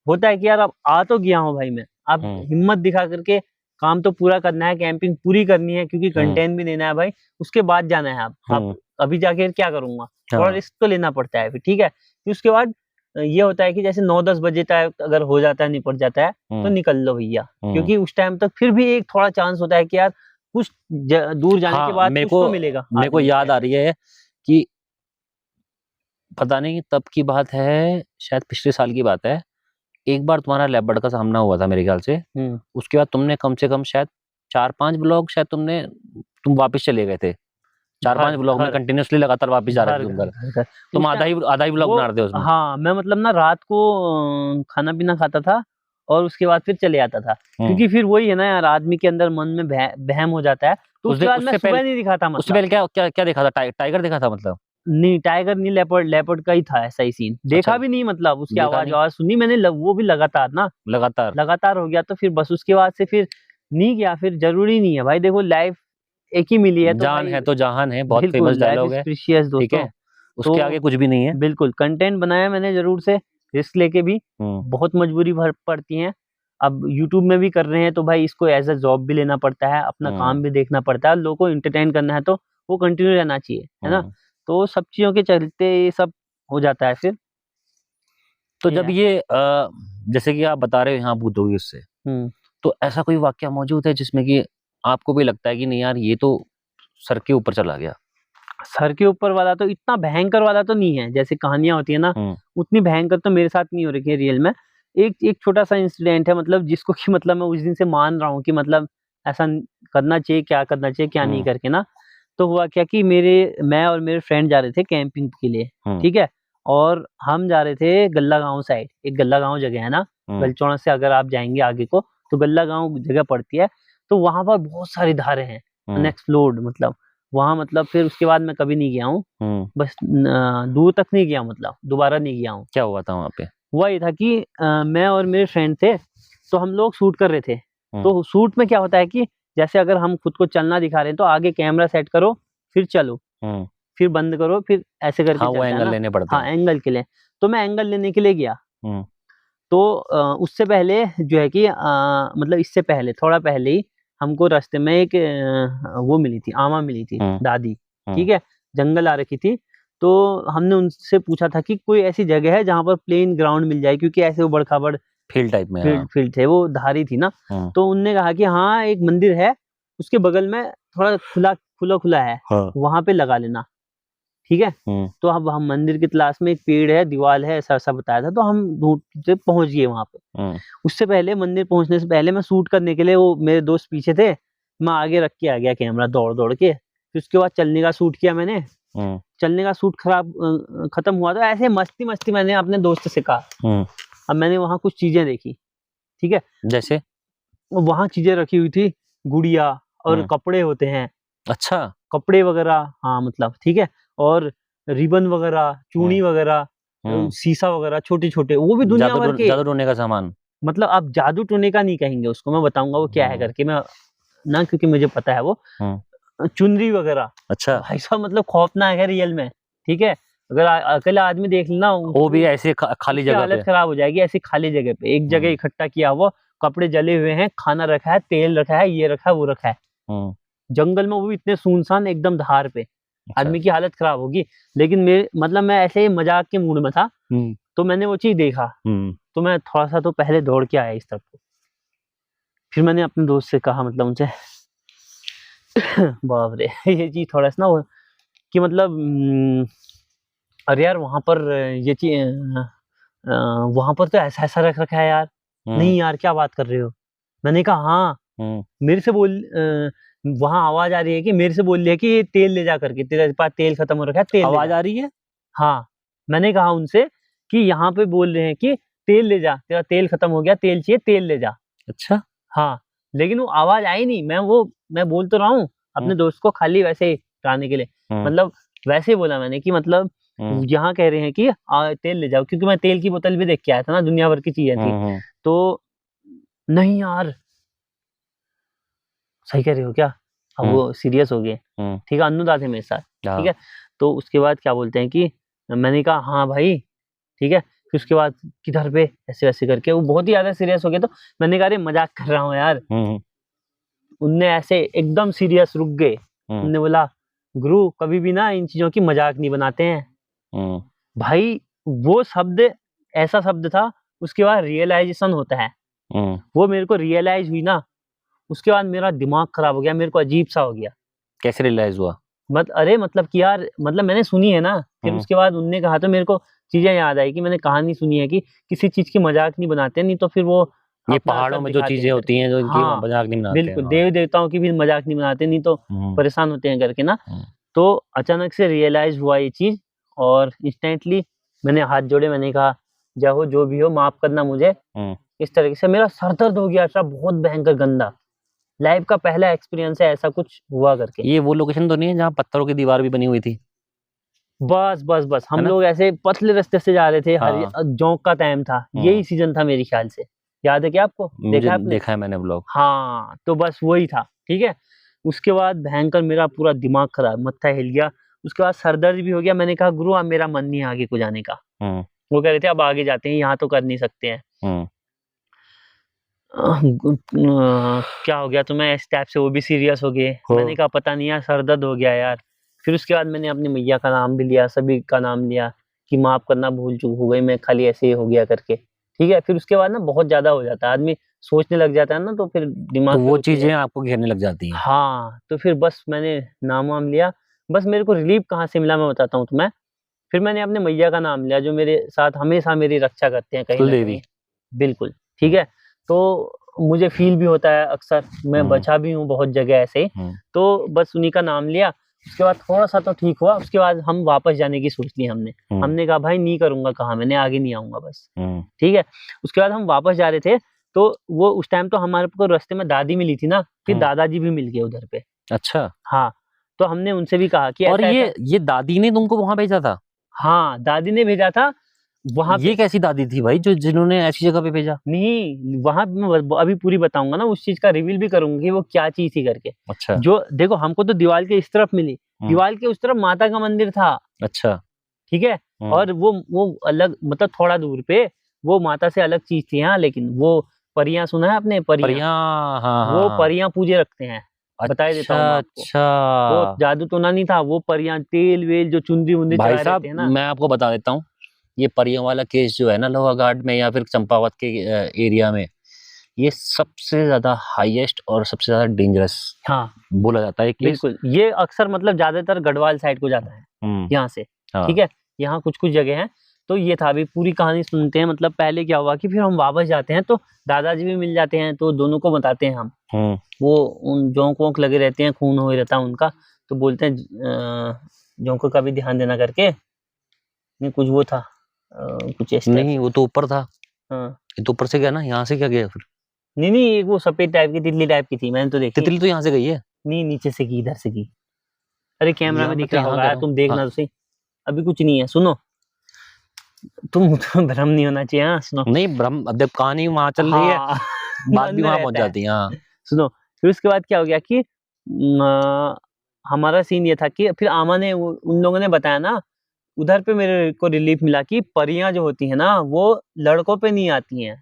होता है कि यार अब आ तो गया हूँ भाई मैं, अब हिम्मत दिखा करके काम तो पूरा करना है, कैंपिंग पूरी करनी है क्योंकि कंटेंट भी देना है भाई, उसके बाद जाना है। अब अभी जाके क्या करूंगा, थोड़ा रिस्क तो लेना पड़ता है फिर, ठीक है। फिर उसके बाद ये होता है कि जैसे 9-10 बजे तक अगर हो जाता है, निपट जाता है तो निकल लो भैया, क्योंकि उस टाइम तक फिर भी एक थोड़ा चांस होता है कि यार कुछ दूर जाने के बाद कुछ तो मिलेगा। मेरे को याद आ रही है कि पता नहीं तब की बात है, शायद पिछले साल की बात है, एक बार तुम्हारा लेपर्ड का सामना हुआ था मेरे ख्याल से। उसके बाद तुमने कम से कम शायद 4-5 ब्लॉग शायद तुम वापस चले गए थे। 4-5 ब्लॉग में कंटिन्यूअसली लगातार वापस जा रहे थे तुम घर। तुम आधा ही ब्लॉग बना रहे थे उसमें। हाँ मैं मतलब ना रात को खाना पीना खाता था और उसके बाद फिर चले आता था, क्योंकि फिर वही है ना यार, आदमी के अंदर मन में बहम हो जाता है। तो उसके बाद मैं सुबह नहीं दिखाता, मतलब उससे पहले क्या देखा था? टाइगर देखा था मतलब? नहीं टाइगर नहीं, लेपर्ड का ही था ऐसा ही सीन, देखा भी नहीं, मतलब उसकी आवाज सुनी मैंने, वो भी लगातार लगातार हो गया। तो फिर बस उसके बाद से फिर नहीं गया। फिर जरूरी नहीं है भाई, देखो लाइफ एक ही मिली है तो जान है तो जहान है, बहुत फेमस डायलॉग है, ठीक है। उसके तो आगे कुछ भी नहीं है। बिल्कुल कंटेंट बनाया मैंने जरूर से, रिस्क लेके भी, बहुत मजबूरी पड़ती है। अब यूट्यूब में भी कर रहे हैं तो भाई इसको एज अ जॉब भी लेना पड़ता है, अपना काम भी देखना पड़ता है, लोगों को एंटरटेन करना है तो वो कंटिन्यू रहना चाहिए, है ना। तो सब चीजों के चलते ये सब हो जाता है फिर। तो जब ये जैसे कि आप बता रहे हो यहाँ भूत होगी उससे, तो ऐसा कोई वाकया मौजूद है जिसमें कि आपको भी लगता है कि नहीं यार ये तो सर के ऊपर चला गया? सर के ऊपर वाला तो इतना भयंकर वाला तो नहीं है, जैसे कहानियां होती है ना उतनी भयंकर तो मेरे साथ नहीं हो रही है रियल में। एक छोटा सा इंसिडेंट है, मतलब जिसको कि मतलब मैं उस दिन से मान रहा हूँ कि मतलब ऐसा करना चाहिए, क्या करना चाहिए क्या नहीं करके ना। तो हुआ क्या कि मैं और मेरे फ्रेंड जा रहे थे कैंपिंग के लिए, ठीक है। और हम जा रहे थे गल्ला गांव साइड, एक गल्ला गांव जगह है ना, गलचौड़ा से अगर आप जाएंगे आगे को तो गल्ला गांव जगह पड़ती है। तो वहां पर बहुत सारी धारें हैं अनएक्सप्लोर्ड, मतलब वहां, मतलब फिर उसके बाद मैं कभी नहीं गया हूँ, बस दूर तक नहीं गया, मतलब दोबारा नहीं गया हूँ। क्या हुआ था वहां पे? हुआ ये था कि मैं और मेरे फ्रेंड थे, तो हम लोग शूट कर रहे थे। तो शूट में क्या होता है कि जैसे अगर हम खुद को चलना दिखा रहे हैं तो आगे कैमरा सेट करो, फिर चलो, फिर बंद करो, फिर ऐसे करके वो एंगल लेने पड़ते हैं। हाँ एंगल के लिए। तो मैं एंगल लेने के लिए गया, तो उससे पहले जो है कि मतलब इससे पहले थोड़ा पहले ही हमको रास्ते में एक वो मिली थी, आमा मिली थी दादी, ठीक है, जंगल आ रखी थी। तो हमने उनसे पूछा था कि कोई ऐसी जगह है जहाँ पर प्लेन ग्राउंड मिल जाए, क्योंकि ऐसे वो बड़खा बड़ फील्ड टाइप में फील्ड थे, वो धारी थी ना। तो उनने कहा कि हाँ एक मंदिर है, उसके बगल में थोड़ा खुला है, वहां पे लगा लेना, ठीक है। तो अब हम मंदिर की तलाश में, एक पेड़ है, दीवार है, ऐसा ऐसा बताया था, तो हम ढूंढते पहुंच गए वहां पे। उससे पहले मंदिर पहुंचने से पहले मैं शूट करने के लिए, वो मेरे दोस्त पीछे थे, मैं आगे रख के आ गया कैमरा दौड़ दौड़ के। फिर उसके बाद चलने का शूट किया मैंने, चलने का शूट खत्म हुआ तो ऐसे मस्ती मस्ती मैंने अपने दोस्त से कहा, अब मैंने वहां कुछ चीजें देखी, ठीक है। जैसे वहां चीजें रखी हुई थी, गुड़िया और कपड़े होते हैं, अच्छा कपड़े वगैरह, हाँ मतलब ठीक है, और रिबन वगैरह, चूड़ी वगैरह, शीशा वगैरह, छोटे छोटे, वो भी दुनिया भर के जादू टोने का सामान। मतलब आप जादू टोने का नहीं कहेंगे उसको, मैं बताऊंगा वो क्या है करके, मैं ना, क्योंकि मुझे पता है वो। चुनरी वगैरह, अच्छा भाई साहब मतलब खौफनाक है रियल में, ठीक है। अगर अकेला आदमी देख लेना, वो भी ऐसे खाली जगह पे, हालत खराब हो जाएगी। ऐसी खाली जगह पे एक जगह इकट्ठा किया हुआ, कपड़े जले हुए हैं, खाना रखा है, तेल रखा है, ये रखा है, वो रखा है, जंगल में, वो भी इतने सुनसान एकदम धार पे। आदमी की हालत खराब होगी। लेकिन मैं ऐसे ही मजाक के मूड में था, तो मैंने वो चीज देखा, तो मैं थोड़ा सा तो पहले दौड़ के आया इस तरफ को। फिर मैंने अपने दोस्त से कहा, मतलब उनसे बाप रे ये चीज थोड़ा सा ना कि मतलब अरे यार वहां पर ये चीज वहां पर तो ऐसा ऐसा रख रखा है यार। नहीं यार क्या बात कर रहे हो। मैंने कहा हाँ, मेरे से बोल वहां आवाज आ रही है कि मेरे से बोल रही है कि ये तेल ले जा करके, तेरे पास तेल खत्म हो रखा है, तेल आवाज आ रही है। हाँ, मैंने कहा उनसे कि यहाँ पे बोल रहे हैं कि तेल ले जा, तेरा तेल खत्म हो गया, तेल चाहिए, तेल ले जा। अच्छा हाँ, लेकिन वो आवाज आई नहीं। मैं बोल तो रहा हूँ, अपने दोस्त को खाली वैसे ही डराने के लिए, मतलब वैसे ही बोला मैंने कि मतलब यहाँ कह रहे हैं कि तेल ले जाओ, क्योंकि मैं तेल की बोतल भी देख के आया था ना, दुनिया भर की चीजें थी। तो नहीं यार, सही कह रहे हो क्या? अब वो सीरियस हो गए, ठीक है, अन्नू दा थे मेरे साथ, ठीक है। तो उसके बाद क्या बोलते हैं कि मैंने कहा हाँ भाई, ठीक है। फिर उसके बाद किधर पे ऐसे वैसे करके वो बहुत ही ज्यादा सीरियस हो गए, तो मैंने कहा अरे मजाक कर रहा हूँ यार। उनने ऐसे एकदम सीरियस रुक गए, उनने बोला गुरु कभी भी ना इन चीजों की मजाक नहीं बनाते हैं। भाई वो शब्द ऐसा शब्द था, उसके बाद रियलाइजेशन होता है, वो मेरे को रियलाइज हुई ना, उसके बाद मेरा दिमाग खराब हो गया, मेरे को अजीब सा हो गया। कैसे रियलाइज हुआ? अरे मतलब कि यार, मतलब मैंने सुनी है ना, फिर उसके बाद उनने कहा तो मेरे को चीजें याद आई कि मैंने कहानी सुनी है कि किसी चीज की मजाक नहीं बनाते, नहीं तो फिर वो ये पहाड़ों में जो चीजें होती हैं जो इनकी मजाक नहीं बनाते बिल्कुल, देवी देवताओं की भी मजाक नहीं बनाते, नहीं तो परेशान होते हैं करके ना। तो अचानक से रियलाइज हुआ ये चीज, और इंस्टेंटली मैंने हाथ जोड़े, मैंने कहा जय हो, जो भी हो माफ करना मुझे। इस तरीके से मेरा सर दर्द हो गया था, बहुत भयंकर गंदा। लाइफ का पहला एक्सपीरियंस है ऐसा कुछ हुआ करके। ये वो लोकेशन तो नहीं है जहाँ पत्थरों की दीवार भी बनी हुई थी? बस हम लोग ऐसे पतले रास्ते से जा रहे थे, जोंक का टाइम था, यही सीजन था मेरे ख्याल से। याद है क्या आपको? देखा आपने? देखा है मैंने ब्लॉग। हाँ, तो बस वही था, ठीक है। उसके बाद भयंकर मेरा पूरा दिमाग खराब, मत्था हिल गया, उसके बाद सरदर्द भी हो गया। मैंने कहा गुरु अब मेरा मन नहीं है आगे को जाने का। वो कह रहे थे अब आगे जाते हैं, यहाँ तो कर नहीं सकते हैं। क्या हो गया तुम्हें इस टाइप से? वो भी सीरियस हो गए। मैंने कहा पता नहीं यार, सर दर्द हो गया यार। फिर उसके बाद मैंने अपनी मैया का नाम भी लिया, सभी का नाम लिया कि माफ करना, भूल चूक हो गई, मैं खाली ऐसे ही हो गया करके, ठीक है। फिर उसके बाद ना बहुत ज्यादा हो जाता है, आदमी सोचने लग जाता है ना, तो फिर दिमाग तो वो चीजें आपको घेरने लग जाती हैं। हाँ, तो फिर बस मैंने नाम वाम लिया। बस मेरे को रिलीफ कहाँ से मिला मैं बताता हूँ तुम्हें। फिर मैंने अपने मैया का नाम लिया, जो मेरे साथ हमेशा मेरी रक्षा करते हैं कहीं ना कहीं। बिल्कुल, ठीक है। तो मुझे फील भी होता है अक्सर, मैं बचा भी हूँ बहुत जगह ऐसे, तो बस उन्हीं का नाम लिया। उसके बाद थोड़ा सा तो ठीक हुआ, उसके बाद हम वापस जाने की सोच ली हमने। हमने कहा भाई नहीं करूंगा, कहा मैंने आगे नहीं आऊंगा बस, ठीक है। उसके बाद हम वापस जा रहे थे, तो वो उस टाइम तो हमारे को रास्ते में दादी मिली थी ना, फिर दादाजी भी मिल गए उधर पे। अच्छा। हाँ, तो हमने उनसे भी कहा कि और ये दादी ने तुमको वहां भेजा था? हाँ, दादी ने भेजा था वहां। ये कैसी दादी थी भाई जो जिन्होंने ऐसी जगह पे भेजा? नहीं, वहां मैं अभी पूरी बताऊंगा ना, उस चीज का रिवील भी करूंगा कि वो क्या चीज थी करके। अच्छा। जो देखो, हमको तो दीवार के इस तरफ मिली, दीवार के उस तरफ माता का मंदिर था। अच्छा, ठीक है। और वो अलग, मतलब थोड़ा दूर पे वो माता से अलग चीज थी। हाँ, लेकिन वो परियां सुना है आपने? परियां, हाँ, वो परियां पूजे रखते हैं। बता देता हूँ मैं आपको। अच्छा, वो जादू टोना नहीं था, वो परियां तेल वेल जो चुंदी उंदी भाई चढ़ा साहब देते हैं ना। मैं आपको बता देता हूँ, ये परियों वाला केस जो है ना लोहा घाट में या फिर चंपावत के एरिया में, ये सबसे ज्यादा हाईएस्ट और सबसे ज्यादा डेंजरस हाँ, बोला जाता है। बिल्कुल, ये अक्सर मतलब ज्यादातर गढ़वाल साइड को जाता है यहाँ से। ठीक है, यहाँ कुछ कुछ जगह हैं। तो ये था, अभी पूरी कहानी सुनते हैं। मतलब पहले क्या हुआ कि फिर हम वापस जाते हैं, तो दादाजी भी मिल जाते हैं, तो दोनों को बताते हैं हम। वो उन जोंक वोंक लगे रहते हैं, खून हो रहता है उनका, तो बोलते हैं जोंकों का भी ध्यान देना करके। नहीं कुछ वो था, कुछ ऐसे नहीं, वो तो ऊपर था। हाँ, ये तो ऊपर से गया ना, यहाँ से क्या गया फिर? नहीं एक वो सफेद टाइप की तितली टाइप की थी, मैंने तो देखी। तितली तो यहाँ से गई है। नहीं, नीचे से की, इधर से की। अरे कैमरा में दिख रहा यहाँ होगा यार, तुम देखना हाँ। तो सही। अभी कुछ नहीं है, सुनो। तुम भ्रम नहीं होना चाहिए। हाँ, सुनो। नहीं भ्रम, अब जब कहानी वहां चल रही है बात भी वहां पहुंच जाती है। हाँ, सुनो। फिर उसके बाद क्या हो गया कि हमारा सीन ये था कि फिर आमा ने उन लोगों ने बताया ना, उधर पे मेरे को रिलीफ मिला कि परियां जो होती है ना, वो लड़कों पे नहीं आती हैं,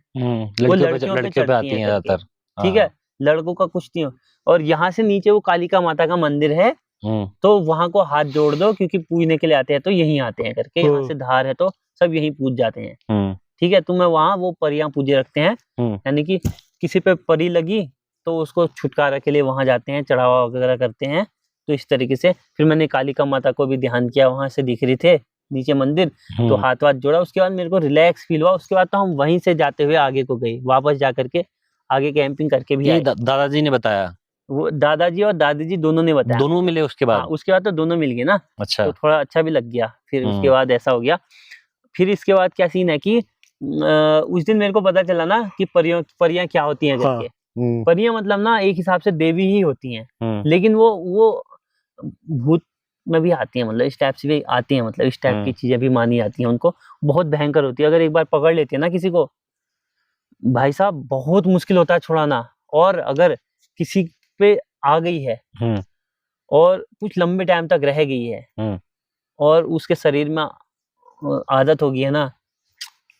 वो लड़कियों पे चढ़ती हैं ज्यादातर। ठीक है, लड़कों का कुछ नहीं हो। और यहाँ से नीचे वो कालिका माता का मंदिर है, तो वहां को हाथ जोड़ दो, क्योंकि पूजने के लिए आते हैं तो यहीं आते हैं करके। यहाँ से धार है तो सब यहीं पूज जाते हैं। ठीक है, तो मैं वहाँ वो परियां पूजे रखते हैं, यानी कि किसी पे परी लगी तो उसको छुटकारा के लिए वहां जाते हैं, चढ़ावा वगैरह करते हैं। तो इस तरीके से फिर मैंने कालिका माता को भी ध्यान किया, वहां से दिख रही थे नीचे मंदिर, तो हाथ वाथ जोड़ा। उसके बाद मेरे को रिलैक्स फील हुआ। उसके बाद तो हम वहीं से जाते हुए आगे को गए, वापस जा करके आगे कैंपिंग करके भी आए। दादाजी ने बताया? वो दादाजी और दादी जी दोनों ने बताया। दोनों मिले उसके बाद? हाँ, उसके बाद तो दोनों मिल गए ना। अच्छा। तो थोड़ा अच्छा भी लग गया। फिर उसके बाद ऐसा हो गया। फिर इसके बाद क्या सीन है कि उस दिन मेरे को पता चला ना कि परियां क्या होती हैं करके। परियां मतलब ना एक हिसाब से देवी ही होती हैं, लेकिन वो भूत में भी आती हैं, मतलब इस टाइप से भी आती हैं, मतलब इस टाइप की चीजें भी मानी जाती हैं उनको, बहुत भयंकर होती है। अगर एक बार पकड़ लेती है ना किसी को, भाई साहब बहुत मुश्किल होता है छुड़ाना। और अगर किसी पे आ गई है और कुछ लंबे टाइम तक रह गई है और उसके शरीर में आदत हो गई है ना,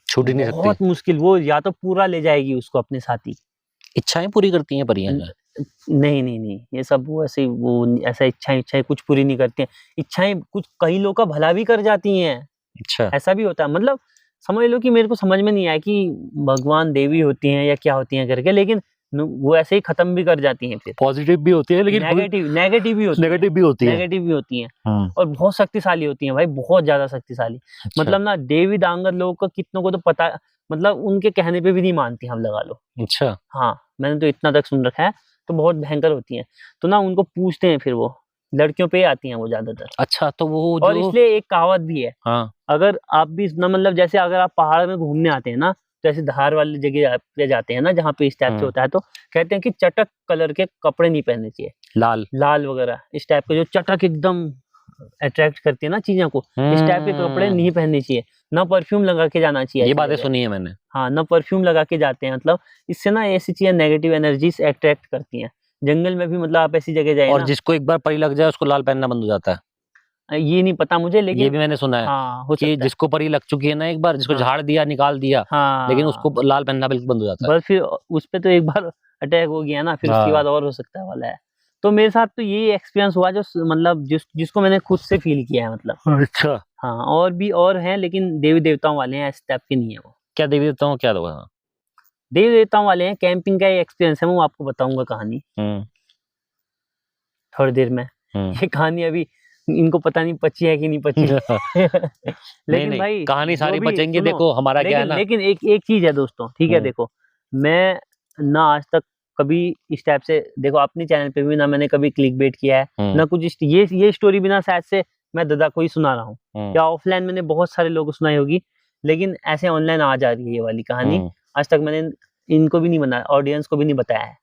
छूट ही नहीं सकती। बहुत मुश्किल, वो या तो पूरा ले जाएगी उसको अपने साथ ही। इच्छाएं पूरी करती हैं परियां? नहीं, ये सब वो ऐसे ऐसा इच्छाएं कुछ पूरी नहीं करती हैं। इच्छाएं कुछ कई लोग का भला भी कर जाती हैं। अच्छा, ऐसा भी होता है, मतलब समझ लो कि मेरे को समझ में नहीं आया कि भगवान देवी होती हैं या क्या होती हैं करके, लेकिन वो ऐसे ही खत्म भी कर जाती हैं। फिर पॉजिटिव भी होती है लेकिन नेगेटिव भी होती है, नेगेटिव भी होती है, नेगेटिव भी होती हैं और बहुत शक्तिशाली होती हैं भाई, बहुत ज्यादा शक्तिशाली। अच्छा। मतलब ना देवी डांगर लोगों को कितनों को तो पता, मतलब उनके कहने पे भी नहीं मानती, हम लगा लो। अच्छा, हाँ, मैंने तो इतना तक सुन रखा है, तो बहुत भयंकर होती हैं। तो ना उनको पूछते हैं, फिर वो लड़कियों पे ही आती हैं वो ज्यादातर। अच्छा, तो वो और जो इसलिए एक कहावत भी है, हाँ, अगर आप भी ना, मतलब जैसे अगर आप पहाड़ में घूमने आते हैं ना, तो ऐसे धार वाली जगह पे जाते हैं ना जहाँ पे इस टाइप से होता है, तो कहते हैं कि चटक कलर के कपड़े नहीं पहनने चाहिए, लाल वगैरह इस टाइप के, जो चटक एकदम अट्रैक्ट करती है ना चीजों को, इस टाइप के कपड़े नहीं पहनने चाहिए। ना परफ्यूम लगा के जाना चाहिए। ये बातें सुनी है मैंने। हाँ, ना परफ्यूम लगा के जाते हैं, मतलब इससे ना ऐसी चीजें नेगेटिव एनर्जीज अट्रैक्ट करती हैं। जंगल में भी मतलब आप ऐसी जगह जाए और ना, जिसको एक बार परी लग जाए उसको लाल पहनना बंद हो जाता है। ये नहीं पता मुझे, लेकिन ये भी मैंने सुना है। हाँ, हो कि सकता है। जिसको परी लग चुकी है ना एक बार, जिसको हाँ, झाड़ दिया, निकाल दिया, लेकिन हाँ, उसको लाल पहनना बिल्कुल बंद हो जाता है। बस फिर उस पे तो एक बार अटैक हो गया ना, फिर उसके बाद और हो सकता है वाला है। तो मेरे साथ तो यही एक्सपीरियंस हुआ, जो मतलब जिसको मैंने खुद से फील किया है, मतलब। अच्छा, हाँ, और भी और हैं, लेकिन देवी देवताओं वाले हैं, इस टाइप के नहीं है वो। क्या देवी देवताओं क्या होगा? देवी देवताओं वाले हैं, कैंपिंग का एक्सपीरियंस है, मैं आपको बताऊंगा कहानी थोड़ी देर में। ये कहानी अभी इनको पता नहीं पची है कि नहीं पची लेकिन नहीं, भाई कहानी जो सारी भी बचेंगे। सुनो, देखो हमारा क्या है ना, लेकिन एक चीज है दोस्तों, ठीक है, देखो मैं ना आज तक कभी इस टाइप से, देखो अपने चैनल पे भी ना मैंने कभी क्लिक बेट किया है ना कुछ, ये स्टोरी भी ना शायद से मैं दादा को ही सुना रहा हूँ, या ऑफलाइन मैंने बहुत सारे लोगों को सुनाई होगी, लेकिन ऐसे ऑनलाइन आ जा रही है ये वाली कहानी। आज तक मैंने इनको भी नहीं बनाया, ऑडियंस को भी नहीं बताया है।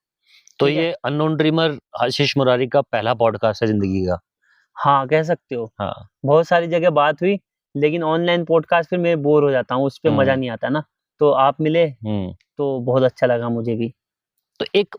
तो ये अननोन ड्रीमर आशीष मुरारी का पहला पॉडकास्ट है जिंदगी का। हाँ, कह सकते हो। हाँ, बहुत सारी जगह बात हुई, लेकिन ऑनलाइन पॉडकास्ट फिर मैं बोर हो जाता हूँ, उस पे मजा नहीं आता ना। तो आप मिले तो बहुत अच्छा लगा मुझे भी। तो एक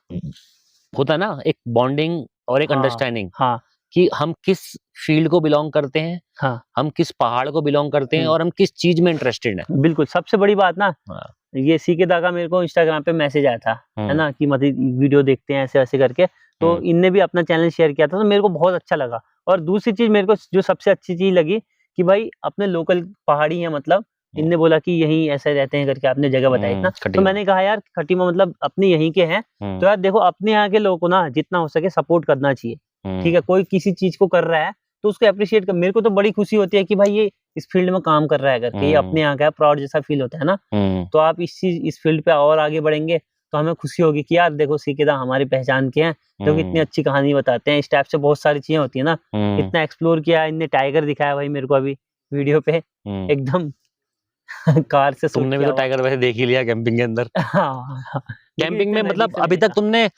होता है ना, एक बॉन्डिंग और एक अंडरस्टैंडिंग, हाँ, कि हम किस फील्ड को बिलोंग करते हैं, हाँ, हम किस पहाड़ को बिलोंग करते हैं और हम किस चीज में इंटरेस्टेड हैं। बिल्कुल। सबसे बड़ी बात ना, हाँ, ये सीके दा का मेरे को इंस्टाग्राम पे मैसेज आया था, है ना, कि मतलब वीडियो देखते हैं ऐसे ऐसे करके, तो इनने भी अपना चैनल शेयर किया था, तो मेरे को बहुत अच्छा लगा। और दूसरी चीज मेरे को जो सबसे अच्छी चीज लगी, कि भाई अपने लोकल पहाड़ी है, मतलब इनने बोला कि यहीं ऐसे रहते हैं करके, आपने जगह बताई ना, तो मैंने कहा यार खटीमा मतलब अपने यहीं के हैं, तो यार देखो अपने यहाँ के लोगों को ना जितना हो सके सपोर्ट करना चाहिए, ठीक है। कोई किसी चीज को कर रहा है तो उसको अप्रिशिएट कर, मेरे को तो बड़ी खुशी होती है कि भाई ये इस फील्ड में काम कर रहा है करके, ये अपने यहाँ का है, प्राउड जैसा फील होता है ना। तो आप इस फील्ड पे और आगे बढ़ेंगे तो हमें खुशी होगी कि यार देखो सीकेदा हमारी पहचान के हैं, तो इतनी अच्छी कहानी बताते हैं। इस टाइप से बहुत सारी चीजें होती है ना, इतना एक्सप्लोर किया, इनने टाइगर दिखाया भाई मेरे को अभी वीडियो पे, एकदम कार से शूट तुमने भी किया तो हुआ। टाइगर वैसे देख ही लिया कैंपिंग के अंदर। हाँ, लेकिन कैंपिंग इतने में नजदीक मतलब से अभी नहीं तक देखा। तुमने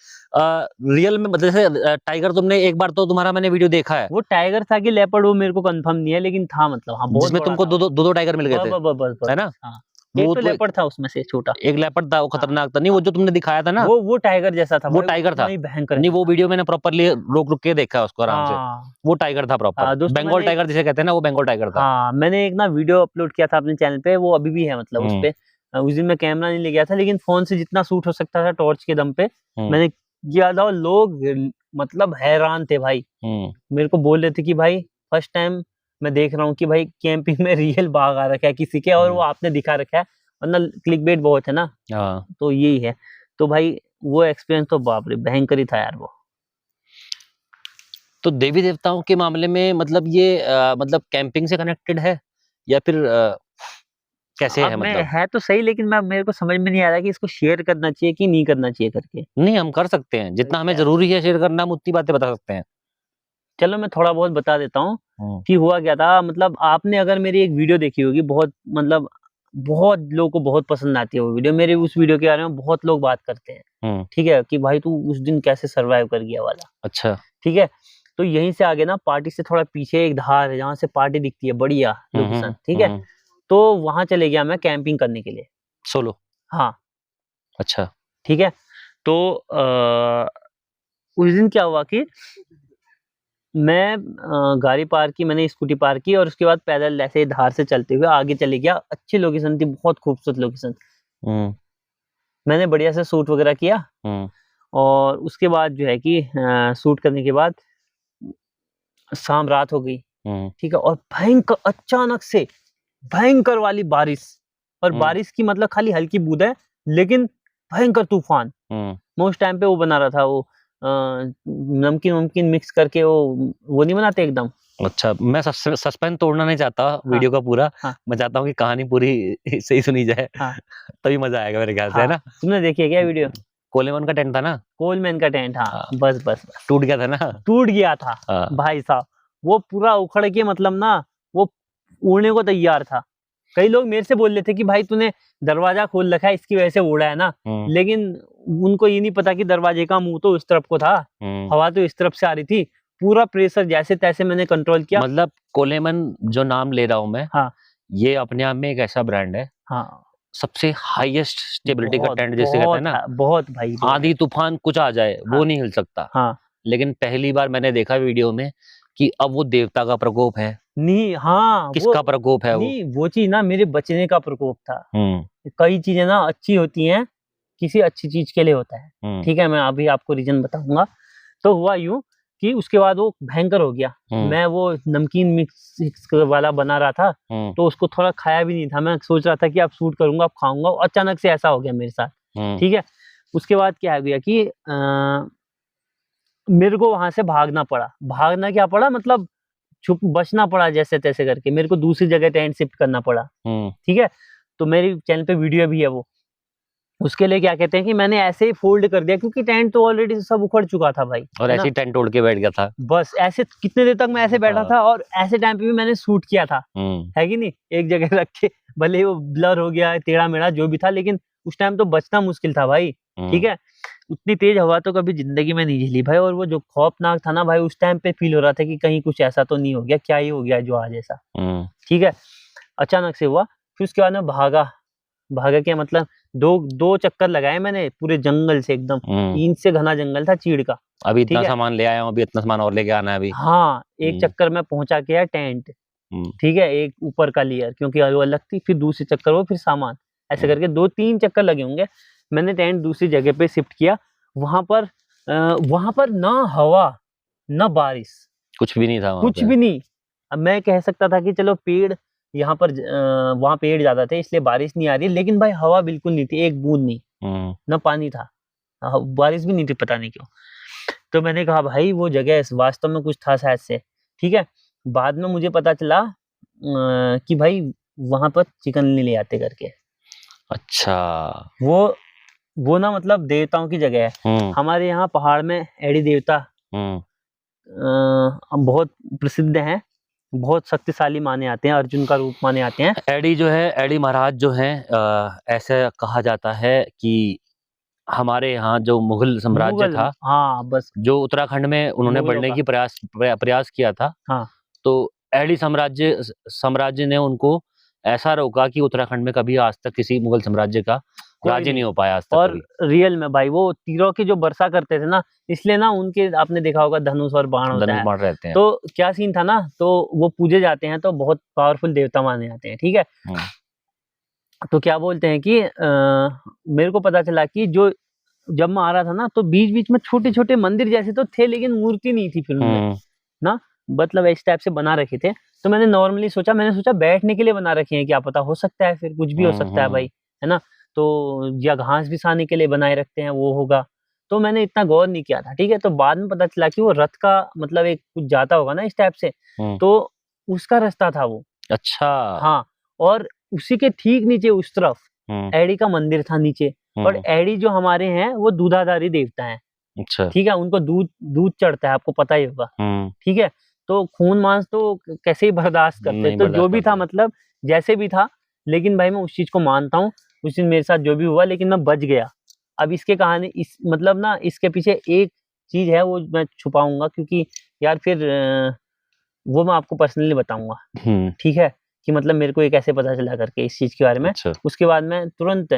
रियल में जैसे टाइगर तुमने एक बार तो तुम्हारा मैंने वीडियो देखा है, वो टाइगर था कि लेपर्ड, वो मेरे को कंफर्म नहीं है, लेकिन था, मतलब हाँ बहुत जिसमें बड़ा तुमको था वो। दो टाइगर मिल गए थे, बस है ना? हाँ, एक वो तो तो लेपर्ड था उसमें से छोटा, एक लेपर्ड था, वो हाँ, खतरनाक था। नहीं, वो जो तुमने दिखाया था ना, वो टाइगर जैसा था वो भाई, टाइगर उतना था। ही भयंकर नहीं, वो था। वीडियो मैंने प्रॉपरली रोक रुक के देखा उसको आराम से। हाँ, वो टाइगर था प्रॉपर, दोस्तों बंगाल मैंने टाइगर जिसे कहते हैं ना, वो बंगाल टाइगर था। हाँ, मैंने एक ना वीडियो अपलोड किया था अपने चैनल पे, वो अभी भी है, मतलब उस पे। उस दिन मैं कैमरा नहीं ले गया था, लेकिन फोन से जितना शूट हो सकता था टॉर्च के दम पे मैंने किया था, और लोग मतलब हैरान थे भाई। मेरे को बोल रहे थे कि भाई फर्स्ट टाइम मैं देख रहा हूँ कि भाई कैंपिंग में रियल बाघ आ रखा है किसी के, और वो आपने दिखा रखा है, वरना क्लिकबेट बहुत है ना। तो यही है। तो भाई वो एक्सपीरियंस तो बाप रे भयंकर ही था यार वो। तो देवी देवताओं के मामले में मतलब ये मतलब कैंपिंग से कनेक्टेड है या फिर कैसे अब है मैं मतलब? है तो सही, लेकिन मैं मेरे को समझ में नहीं आ रहा कि इसको शेयर करना चाहिए कि नहीं करना चाहिए करके। नहीं, हम कर सकते हैं, जितना हमें क्या? जरूरी है शेयर करना, हम उतनी बातें बता सकते हैं। चलो मैं थोड़ा बहुत बता देता हूँ कि हुआ क्या था। मतलब आपने अगर मेरी एक वीडियो देखी होगी, बहुत मतलब बहुत लोगों को बहुत पसंद आती है वो वीडियो। मेरे उस वीडियो के बारे में बहुत लोग बात करते हैं, ठीक है, कि भाई तू उस दिन कैसे सर्वाइव कर गया वाला। अच्छा। ठीक है, तो यहीं से आगे ना पार्टी से थोड़ा पीछे एक धार है जहाँ से पार्टी दिखती है, बढ़िया लोकेशन, ठीक है। तो वहां चले गया मैं कैंपिंग करने के लिए सोलो। हाँ। अच्छा। ठीक है, तो उस दिन क्या हुआ कि मैं गाड़ी पार्क की, मैंने स्कूटी पार्क की और उसके बाद पैदल ऐसे धार से चलते हुए आगे चले गया। अच्छी लोकेशन थी, बहुत खूबसूरत लोकेशन। मैंने बढ़िया से शूट वगैरह किया और उसके बाद जो है कि शूट करने के बाद शाम रात हो गई, ठीक है, और भयंकर अचानक से भयंकर वाली बारिश। और बारिश की मतलब खाली हल्की बूंद है, लेकिन भयंकर तूफान। मैं उस टाइम पे वो बना रहा था, वो नमकीन मिक्स करके वो नहीं बनाते एकदम। अच्छा, मैं सस्पेंस तोड़ना नहीं चाहता वीडियो का पूरा। मैं चाहता हूँ कि कहानी पूरी सही सुनी जाए, तभी मजा आएगा मेरे ख्याल से, है ना। तुमने देखी है क्या वीडियो? कोलेमन का टेंट था ना? कोलमैन का टेंट, बस टूट गया था ना? टूट गया था भाई साहब, वो पूरा उखड़ के मतलब ना वो उड़ने को तैयार था। कई लोग मेरे से बोल रहे थे कि भाई तूने दरवाजा खोल रखा है इसकी वजह से उड़ा है ना, लेकिन उनको ये नहीं पता कि दरवाजे का मुंह तो उस तरफ को था, हवा तो इस तरफ से आ रही थी। पूरा प्रेशर जैसे तैसे मैंने कंट्रोल किया। मतलब कोलेमन जो नाम ले रहा हूँ मैं, ये अपने आप में एक ऐसा ब्रांड है, सबसे हाईएस्ट स्टेबिलिटी का टेंट जिसे कहते हैं ना। बहुत भाई, आंधी तूफान कुछ आ जाए वो नहीं हिल सकता। लेकिन पहली बार मैंने देखा वीडियो में कि अब वो देवता का प्रकोप है नहीं। किसका प्रकोप है? नहीं, वो चीज ना मेरे बचने का प्रकोप था। कई चीजें ना अच्छी होती हैं, किसी अच्छी चीज के लिए होता है, ठीक है। मैं अभी आपको रीजन बताऊंगा। तो हुआ यूं कि उसके बाद वो भयंकर हो गया। मैं वो नमकीन मिक्स वाला बना रहा था, तो उसको थोड़ा खाया भी नहीं था। मैं सोच रहा था कि अब शूट करूंगा, अब खाऊंगा, अचानक से ऐसा हो गया मेरे साथ, ठीक है। उसके बाद क्या हो गया कि मेरे को वहां से भागना पड़ा। भागना क्या पड़ा, मतलब छुप बचना पड़ा जैसे तैसे करके। मेरे को दूसरी जगह टेंट शिफ्ट करना पड़ा, ठीक है। तो मेरी चैनल पे वीडियो भी है वो। उसके लिए क्या कहते हैं कि मैंने ऐसे ही फोल्ड कर दिया, क्योंकि टेंट तो ऑलरेडी सब उखड़ चुका था भाई, और ऐसे ही टेंट तोड़ के बैठ गया था। बस ऐसे कितने देर तक मैं ऐसे बैठा था, और ऐसे टाइम पे भी मैंने शूट किया था, है कि नहीं, एक जगह रख के। भले वो ब्लर हो गया, टेढ़ा मेढ़ा जो भी था, लेकिन उस टाइम तो बचना मुश्किल था भाई, ठीक है। उतनी तेज हवा तो कभी जिंदगी में नहीं झेली भाई। और वो जो खौफनाक था ना भाई, उस टाइम पे फील हो रहा था कि कहीं कुछ ऐसा तो नहीं हो गया, क्या ही हो गया जो आज ऐसा, ठीक है। अचानक से हुआ। फिर उसके बाद में भागा क्या मतलब, दो चक्कर लगाए मैंने पूरे जंगल से, एकदम 3 से घना जंगल था चीड़ का। अभी इतना सामान ले आया हूँ, अभी इतना सामान और लेके आना है अभी। एक चक्कर में पहुंचा के टेंट, ठीक है, एक ऊपर का लेयर, क्योंकि वो अलग थी, फिर दूसरी चक्कर वो, फिर सामान, ऐसे करके 2-3 चक्कर लगे होंगे। मैंने टेंट दूसरी जगह पे शिफ्ट किया। वहां पर ना हवा ना बारिश, कुछ भी नहीं था वहां कुछ भी नहीं। अब मैं कह सकता था कि चलो पेड़ यहाँ पर, वहां पेड़ ज्यादा थे इसलिए बारिश नहीं आ रही, लेकिन भाई हवा बिल्कुल नहीं थी, एक बूंद नहीं, ना पानी था, बारिश भी नहीं थी, पता नहीं क्यों। तो मैंने कहा भाई वो जगह वास्तव में कुछ था शायद से, ठीक है। बाद में मुझे पता चला कि भाई वहां पर चिकन नहीं ले आते करके। अच्छा, वो ना मतलब देवताओं की जगह है। हमारे यहाँ पहाड़ में एड़ी देवता बहुत प्रसिद्ध हैं, बहुत शक्तिशाली माने आते हैं, अर्जुन का रूप माने आते हैं। एडी जो है, एडी महाराज जो है, ऐसे कहा जाता है कि हमारे यहाँ जो मुगल साम्राज्य था, बस जो उत्तराखंड में उन्होंने बढ़ने की प्रयास किया था, तो एडी साम्राज्य ने उनको ऐसा रोका कि उत्तराखंड में कभी आज तक किसी मुगल साम्राज्य का राज्य नहीं हो पाया आज तक। और कभी रियल में भाई वो तीरों की जो वर्षा करते थे ना, इसलिए ना उनके, आपने देखा होगा धनुष और बाण होता है, रहते हैं। तो क्या सीन था ना, तो वो पूजे जाते हैं, तो बहुत पावरफुल देवता माने जाते हैं, ठीक है। तो क्या बोलते हैं कि मेरे को पता चला कि जब मैं आ रहा था ना, तो बीच बीच में छोटे छोटे मंदिर जैसे तो थे, लेकिन मूर्ति नहीं थी फिल्म में ना, मतलब इस टाइप से बना रखे थे। तो मैंने नॉर्मली सोचा, बैठने के लिए बना रखे हैं, क्या पता हो सकता है, फिर कुछ भी हो सकता है भाई, है ना। तो या घास बिछाने के लिए बनाए रखते हैं, वो होगा। तो मैंने इतना गौर नहीं किया था, ठीक है। तो बाद में पता चला कि वो रथ का मतलब एक कुछ जाता होगा ना इस टाइप से, तो उसका रास्ता था वो। अच्छा। हाँ, और उसी के ठीक नीचे उस तरफ एडी का मंदिर था नीचे। और एडी जो हमारे हैं वो दूधाधारी देवता हैं, अच्छा, ठीक है। उनको दूध चढ़ता है, आपको पता ही होगा, ठीक है। तो खून मांस तो कैसे ही बर्दाश्त करते, तो जो भी था मतलब जैसे भी था, लेकिन भाई मैं उस चीज को मानता हूँ, उस दिन मेरे साथ जो भी हुआ, लेकिन मैं बच गया। अब इसके कहानी इस मतलब ना इसके पीछे एक चीज है, वो मैं छुपाऊंगा, क्योंकि यार फिर वो मैं आपको पर्सनली बताऊंगा, ठीक है, कि मतलब मेरे को ये कैसे पता चला करके इस चीज के बारे में। अच्छा। उसके बाद मैं तुरंत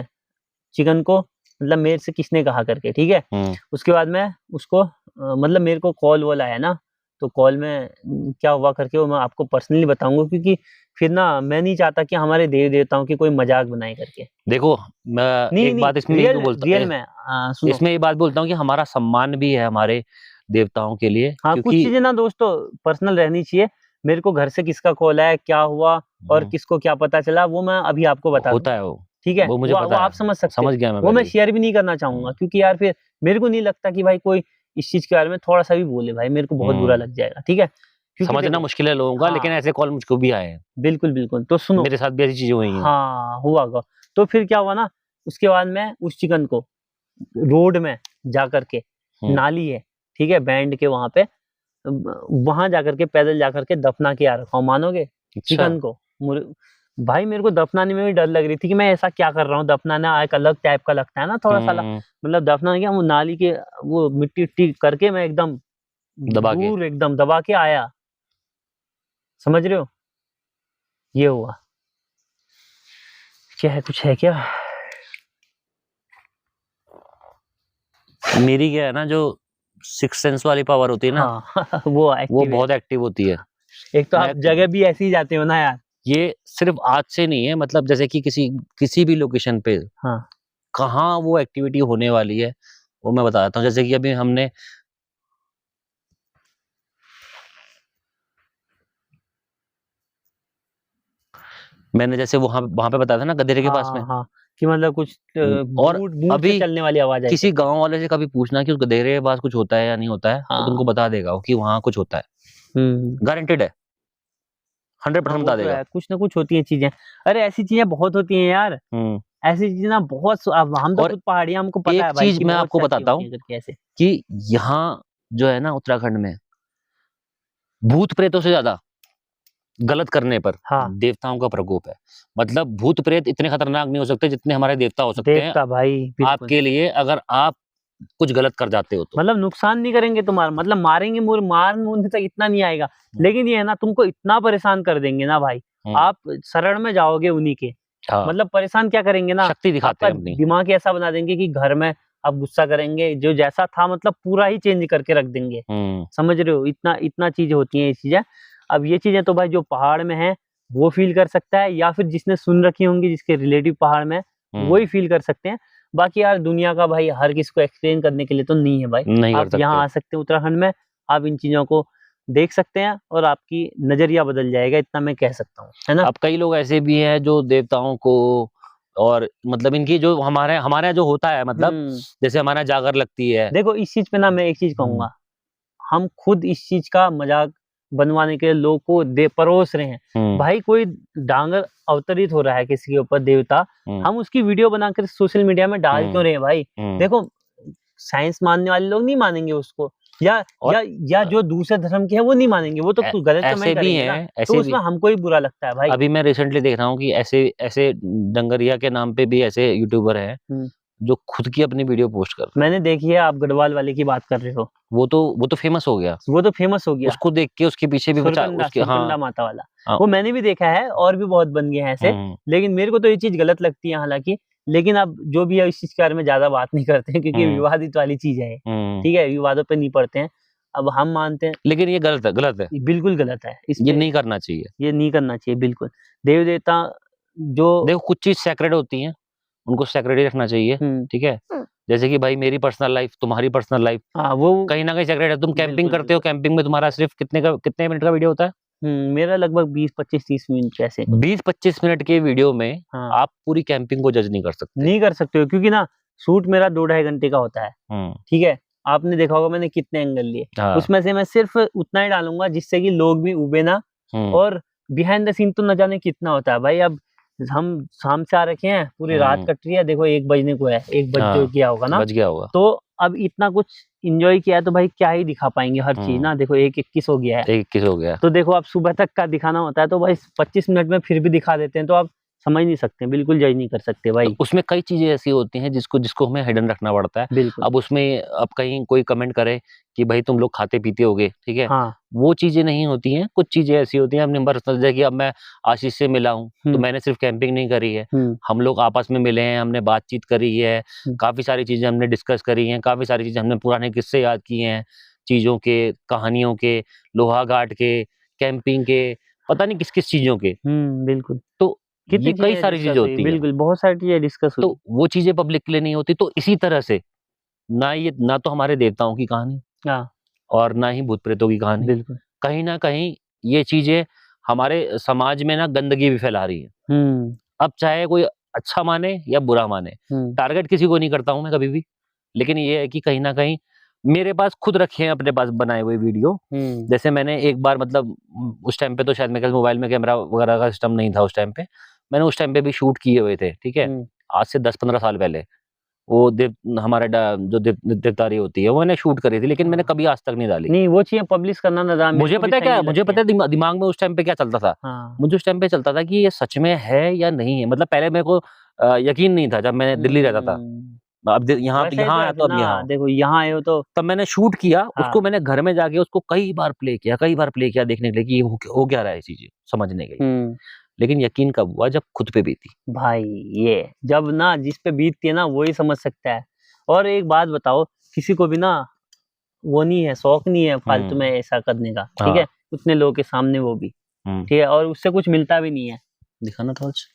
चिकन को मतलब मेरे से किसने कहा करके, ठीक है, उसके बाद मैं उसको मतलब मेरे को कॉल वॉल आया ना, तो कॉल में क्या हुआ करके वो मैं आपको पर्सनली बताऊंगा, क्योंकि फिर ना मैं नहीं चाहता कि हमारे देव देवताओं की कोई मजाक बनाए करके। देखो मैं नहीं एक बात इसमें रियल तो बोलता रियल में सुनो, इसमें ये बात बोलता हूँ कि हमारा सम्मान भी है हमारे देवताओं के लिए, हाँ कुछ क्योंकि चीजें ना दोस्तों पर्सनल रहनी चाहिए। मेरे को घर से किसका कॉल आया, क्या हुआ और किसको क्या पता चला, वो मैं अभी आपको बता होता दूंगा, है वो, ठीक है, वो मुझे वो पता आप है, समझ सकते समझ हैं, गया मैं वो मैं पहले ही। शेयर भी नहीं करना चाहूंगा, क्योंकि यार फिर मेरे को नहीं लगता कि भाई कोई इस चीज के बारे में थोड़ा सा भी बोले, भाई मेरे को बहुत बुरा लग जाएगा, ठीक है, क्योंकि समझना देखो मुश्किल है लोगों का, लेकिन हाँ ऐसे कॉल मुझको भी आए हैं, बिल्कुल बिल्कुल, तो सुनो, मेरे साथ भी ऐसी चीजें हुई हैं। हाँ हुआ होगा। तो फिर क्या हुआ ना, उसके बाद मैं उस चिकन को रोड में जा करके, नाली है ठीक है बैंड के वहां पे, वहां जाकर के पैदल जाकर के दफना के आ रखा हूँ, मानोगे चिकन को। भाई मेरे को दफनाने में भी डर लग रही थी कि मैं ऐसा क्या कर रहा हूँ, दफनाना एक अलग टाइप का लगता है ना थोड़ा सा, मतलब दफना क्या, वो नाली के वो मिट्टी उट्टी करके मैं एकदम दबा के दूर एकदम दबा के आया, समझ रहे हो, ये हुआ। क्या है, कुछ है क्या? मेरी क्या है ना, जो सिक्स सेंस वाली पावर होती है ना, हाँ वो वो एक्टिव बहुत एक्टिव होती है। एक तो आप जगह भी ऐसी ही जाते हो ना यार। ये सिर्फ आज से नहीं है, मतलब जैसे कि किसी भी लोकेशन पे हाँ कहाँ वो एक्टिविटी होने वाली है वो मैं बता देता हूँ। जैसे कि अभी मैंने जैसे वहां वहां पे बताया था ना गधेरे के पास में, हाँ कि मतलब कुछ और बूट बूट अभी से चलने वाली आवाज आई किसी करके। गांव वाले से कभी पूछना कि उस गधेरे के पास कुछ होता है या नहीं होता है, तो तुमको हाँ बता देगा वो कि वहां कुछ होता है, गारंटेड है, हाँ 100% वो बता तो देगा। है, कुछ ना कुछ होती है चीजें। अरे ऐसी चीजें बहुत होती हैं यार, ऐसी चीजें ना बहुत, अब हम तो और खुद पहाड़ी, हमको पता एक है भाई चीज कि मैं बहुत आपको सारी चीजें बताता होती हूँ हैं करके ऐसे। कि यहाँ जो है ना उत्तराखंड में भूत प्रेतों से ज्यादा गलत करने पर हाँ देवताओं का प्रकोप है। मतलब भूत प्रेत इतने खतरनाक नहीं हो सकते जितने हमारे देवता हो सकते हैं देवता भाई बिल्कुल, आपके लिए, अगर आप कुछ गलत कर जाते हो तो। मतलब नुकसान नहीं करेंगे तुम्हारा, मतलब मारेंगे मार मुंह तक इतना नहीं आएगा, लेकिन ये है ना तुमको इतना परेशान कर देंगे ना भाई, आप शरण में जाओगे उन्हीं के। हाँ, मतलब परेशान क्या करेंगे ना, शक्ति दिखाते आपका हैं अपनी। दिमाग ऐसा बना देंगे कि घर में आप गुस्सा करेंगे, जो जैसा था मतलब पूरा ही चेंज करके रख देंगे, समझ रहे हो, इतना इतना चीजें होती हैं ये चीजें। अब ये चीजें तो भाई जो पहाड़ में है वो फील कर सकता है, या फिर जिसने सुन रखी होंगी जिसके रिलेटिव पहाड़ में, वो ही फील कर सकते हैं। बाकी यार दुनिया का भाई हर किसी को एक्सप्लेन करने के लिए तो नहीं है भाई, नहीं कर आप यहाँ सकते। आ सकते हैं उत्तराखंड में, आप इन चीजों को देख सकते हैं और आपकी नजरिया बदल जाएगा, इतना मैं कह सकता हूँ, है ना। अब कई लोग ऐसे भी हैं जो देवताओं को, और मतलब इनकी जो हमारे हमारे यहाँ जो होता है, मतलब जैसे हमारे यहाँ जागर लगती है। देखो इस चीज पे ना मैं एक चीज कहूंगा, हम खुद इस चीज का मजाक बनवाने के लिए लोगों को दे परोस रहे हैं। भाई कोई डांगर अवतरित हो रहा है किसी के ऊपर देवता, हम उसकी वीडियो बनाकर सोशल मीडिया में डाल क्यों रहे हैं भाई। देखो साइंस मानने वाले लोग नहीं मानेंगे उसको, या जो दूसरे धर्म के हैं वो नहीं मानेंगे, वो तो कुछ गलत ऐसे कमेंट भी करेंगे ना, हैं, तो ऐसे भी उसमें हमको ही बुरा लगता है भाई। अभी मैं रिसेंटली देख रहा हूँ कि ऐसे ऐसे डंगरिया के नाम पे भी ऐसे यूट्यूबर हैं जो खुद की अपनी वीडियो पोस्ट कर रहे हैं। मैंने देखी है, आप गढ़वाल वाले की बात कर रहे हो, वो तो फेमस हो गया, वो तो फेमस हो गया, उसको देख के उसके पीछे भी बचा सुरकंडा उसके। हाँ सुरकंडा माता वाला, हाँ। वो मैंने भी देखा है और भी बहुत बन गए हैं ऐसे, लेकिन मेरे को तो ये चीज गलत लगती है हालांकि, लेकिन अब जो भी है इस चीज के बारे में ज्यादा बात नहीं करते हैं, क्योंकि विवादित वाली चीज है, ठीक है, विवादों पे नहीं पड़ते हैं। अब हम मानते हैं, लेकिन ये गलत है, गलत है, बिल्कुल गलत है, ये नहीं करना चाहिए, ये नहीं करना चाहिए बिल्कुल। देव देवता जो देखो कुछ चीज सैक्रेड होती हैं, उनको सैक्रेड ही रखना चाहिए, ठीक है। जैसे कि भाई मेरी पर्सनल लाइफ, तुम्हारी पर्सनल लाइफ, वो कहीं ना कहीं सैक्रेड है। तुम कैंपिंग करते हो, कैंपिंग में तुम्हारा सिर्फ कितने मिनट का वीडियो होता है? मेरा लगभग 20-25-30 मिनट ऐसे। 20-25 मिनट के वीडियो में आप पूरी कैंपिंग को जज नहीं कर सकते, नहीं कर सकते हो, क्योंकि ना शूट मेरा 2-2.5 घंटे का होता है, ठीक है, आपने देखा होगा मैंने कितने एंगल लिए, उसमें से मैं सिर्फ उतना ही डालूंगा जिससे कि लोग भी उबे ना, और बिहाइंड द सीन तो न जाने कितना होता है भाई। अब हम शाम से आ रखे हैं, पूरी रात कट रही है, देखो 1 बजने को है, 1 बज जो गया होगा ना, बज गया होगा, तो अब इतना कुछ एंजॉय किया है तो भाई क्या ही दिखा पाएंगे हर चीज ना, देखो 1:21 हो गया है, 1:21 हो गया, तो देखो अब सुबह तक का दिखाना होता है तो भाई 25 मिनट में फिर भी दिखा देते हैं, तो अब समझ नहीं सकते, बिल्कुल जज नहीं कर सकते भाई। उसमें कई चीजें ऐसी होती हैं जिसको हमें हिडन रखना पड़ता है। बिल्कुल। अब उसमें अब कहीं कोई कमेंट करे कि भाई तुम लोग खाते पीते होगे, ठीक है, हाँ। वो चीजें नहीं होती हैं। कुछ चीजें ऐसी होती हैं, अपने पर्सनल, जैसे कि अब मैं आशीष से मिला हूँ तो मैंने सिर्फ कैंपिंग नहीं करी है, हम लोग आपस में मिले हैं, हमने बातचीत करी है, काफी सारी चीजें हमने डिस्कस करी हैं, काफी सारी चीजें हमने पुराने किस्से याद किए हैं, चीजों के, कहानियों के, लोहा घाट के, कैंपिंग के, पता नहीं किस किस चीजों के। बिल्कुल। तो कितनी ये कई चीजें सारी डिस्कस चीजें हुई, होती हैं, बिल्कुल बहुत सारी चीजें डिस्कस हुई। तो वो चीजें पब्लिक के लिए नहीं होती। तो इसी तरह से ना तो हमारे देवताओं की कहानी हाँ, और ना ही भूत प्रेतों की कहानी, बिल्कुल। कहीं ना कहीं ये चीजें हमारे समाज में ना गंदगी भी फैला रही है। अब चाहे कोई अच्छा माने या बुरा माने, टारगेट किसी को नहीं करता हूं मैं कभी भी, लेकिन ये है कि कहीं ना कहीं मेरे पास खुद रखे हैं अपने पास बनाए हुए वीडियो। जैसे मैंने एक बार, मतलब उस टाइम पे तो शायद मेरे मोबाइल में कैमरा वगैरह का सिस्टम नहीं था उस टाइम पे, मैंने उस टाइम पे भी शूट किए हुए थे, ठीक है, आज से 10-15 साल पहले। वो हमारे जो देवतारी होती है वो मैंने शूट करी थी, लेकिन मैंने कभी आज तक नहीं डाली। नहीं, वो चीजें पब्लिश करना ना, मुझे पता है क्या, मुझे पता है दिमाग में उस टाइम पे क्या चलता था। हाँ। मुझे उस टाइम पे चलता था कि ये सच में है या नहीं है। मतलब पहले मेरे को यकीन नहीं था जब मैं दिल्ली रहता था। अब यहाँ आया तो अब यहाँ देखो, यहाँ आए हो तो तब मैंने शूट किया। हाँ। उसको मैंने घर में जाके उसको कई बार प्ले किया देखने के लिए कि ये हो क्या रहा है, चीजें समझने के लिए। लेकिन यकीन कब हुआ, जब खुद पे बीती भाई। ये जब ना जिस पे बीतती है ना वही समझ सकता है। और एक बात बताओ, किसी को भी ना वो नहीं है, शौक नहीं है फालतू में ऐसा करने का, ठीक है, उतने लोगों के सामने वो भी, ठीक है, और उससे कुछ मिलता भी नहीं है। दिखाना टॉर्च।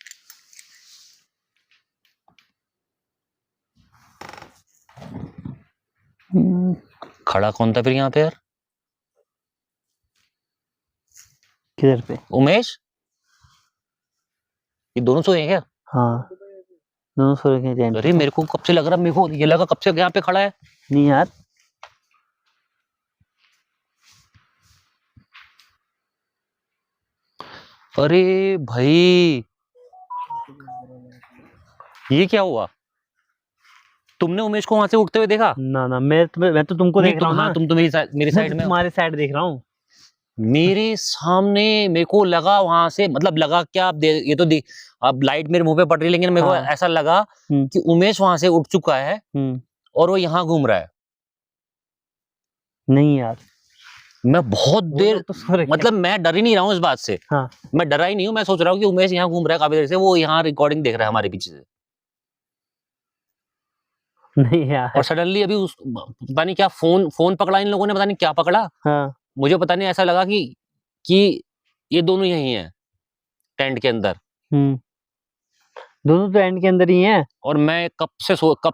खड़ा कौन था फिर यहाँ पे यार? किधर पे? उमेश, ये दोनों सोए हैं क्या? हाँ, दोनों सो रखे हैं। अरे मेरे को कब से लग रहा, मेरे को ये लगा कब से यहाँ पे खड़ा है। नहीं यार, अरे भाई ये क्या हुआ? तुमने उमेश को वहां से उठते हुए देखा? ना मैं तो तुमको देख रहा हूँ ना। तुम तो मेरी साइड में, तुम्हारे साइड देख रहा हूँ। मेरे सामने मेरे को लगा वहां से, मतलब लगा क्या, ये तो अब लाइट मेरे मुंह पे पड़ रही है, लेकिन मेरे को ऐसा लगा कि उमेश वहां से उठ चुका है और वो यहाँ घूम रहा है। नहीं यार, मैं बहुत देर तो मतलब मैं डर ही नहीं रहा हूँ इस बात से। हाँ। मैं डरा ही नहीं हूँ, मैं सोच रहा हूँ कि उमेश यहाँ घूम रहा है काफी देर से, वो यहाँ रिकॉर्डिंग देख रहा है हमारे पीछे से। नहीं यार। और सडनली अभी पता नहीं क्या फोन पकड़ा इन लोगों ने, पता नहीं क्या पकड़ा। हाँ। मुझे पता नहीं, ऐसा लगा कि ये दोनों यही हैं टेंट के अंदर। दोनों तो एंड के अंदर ही हैं। और मैं कब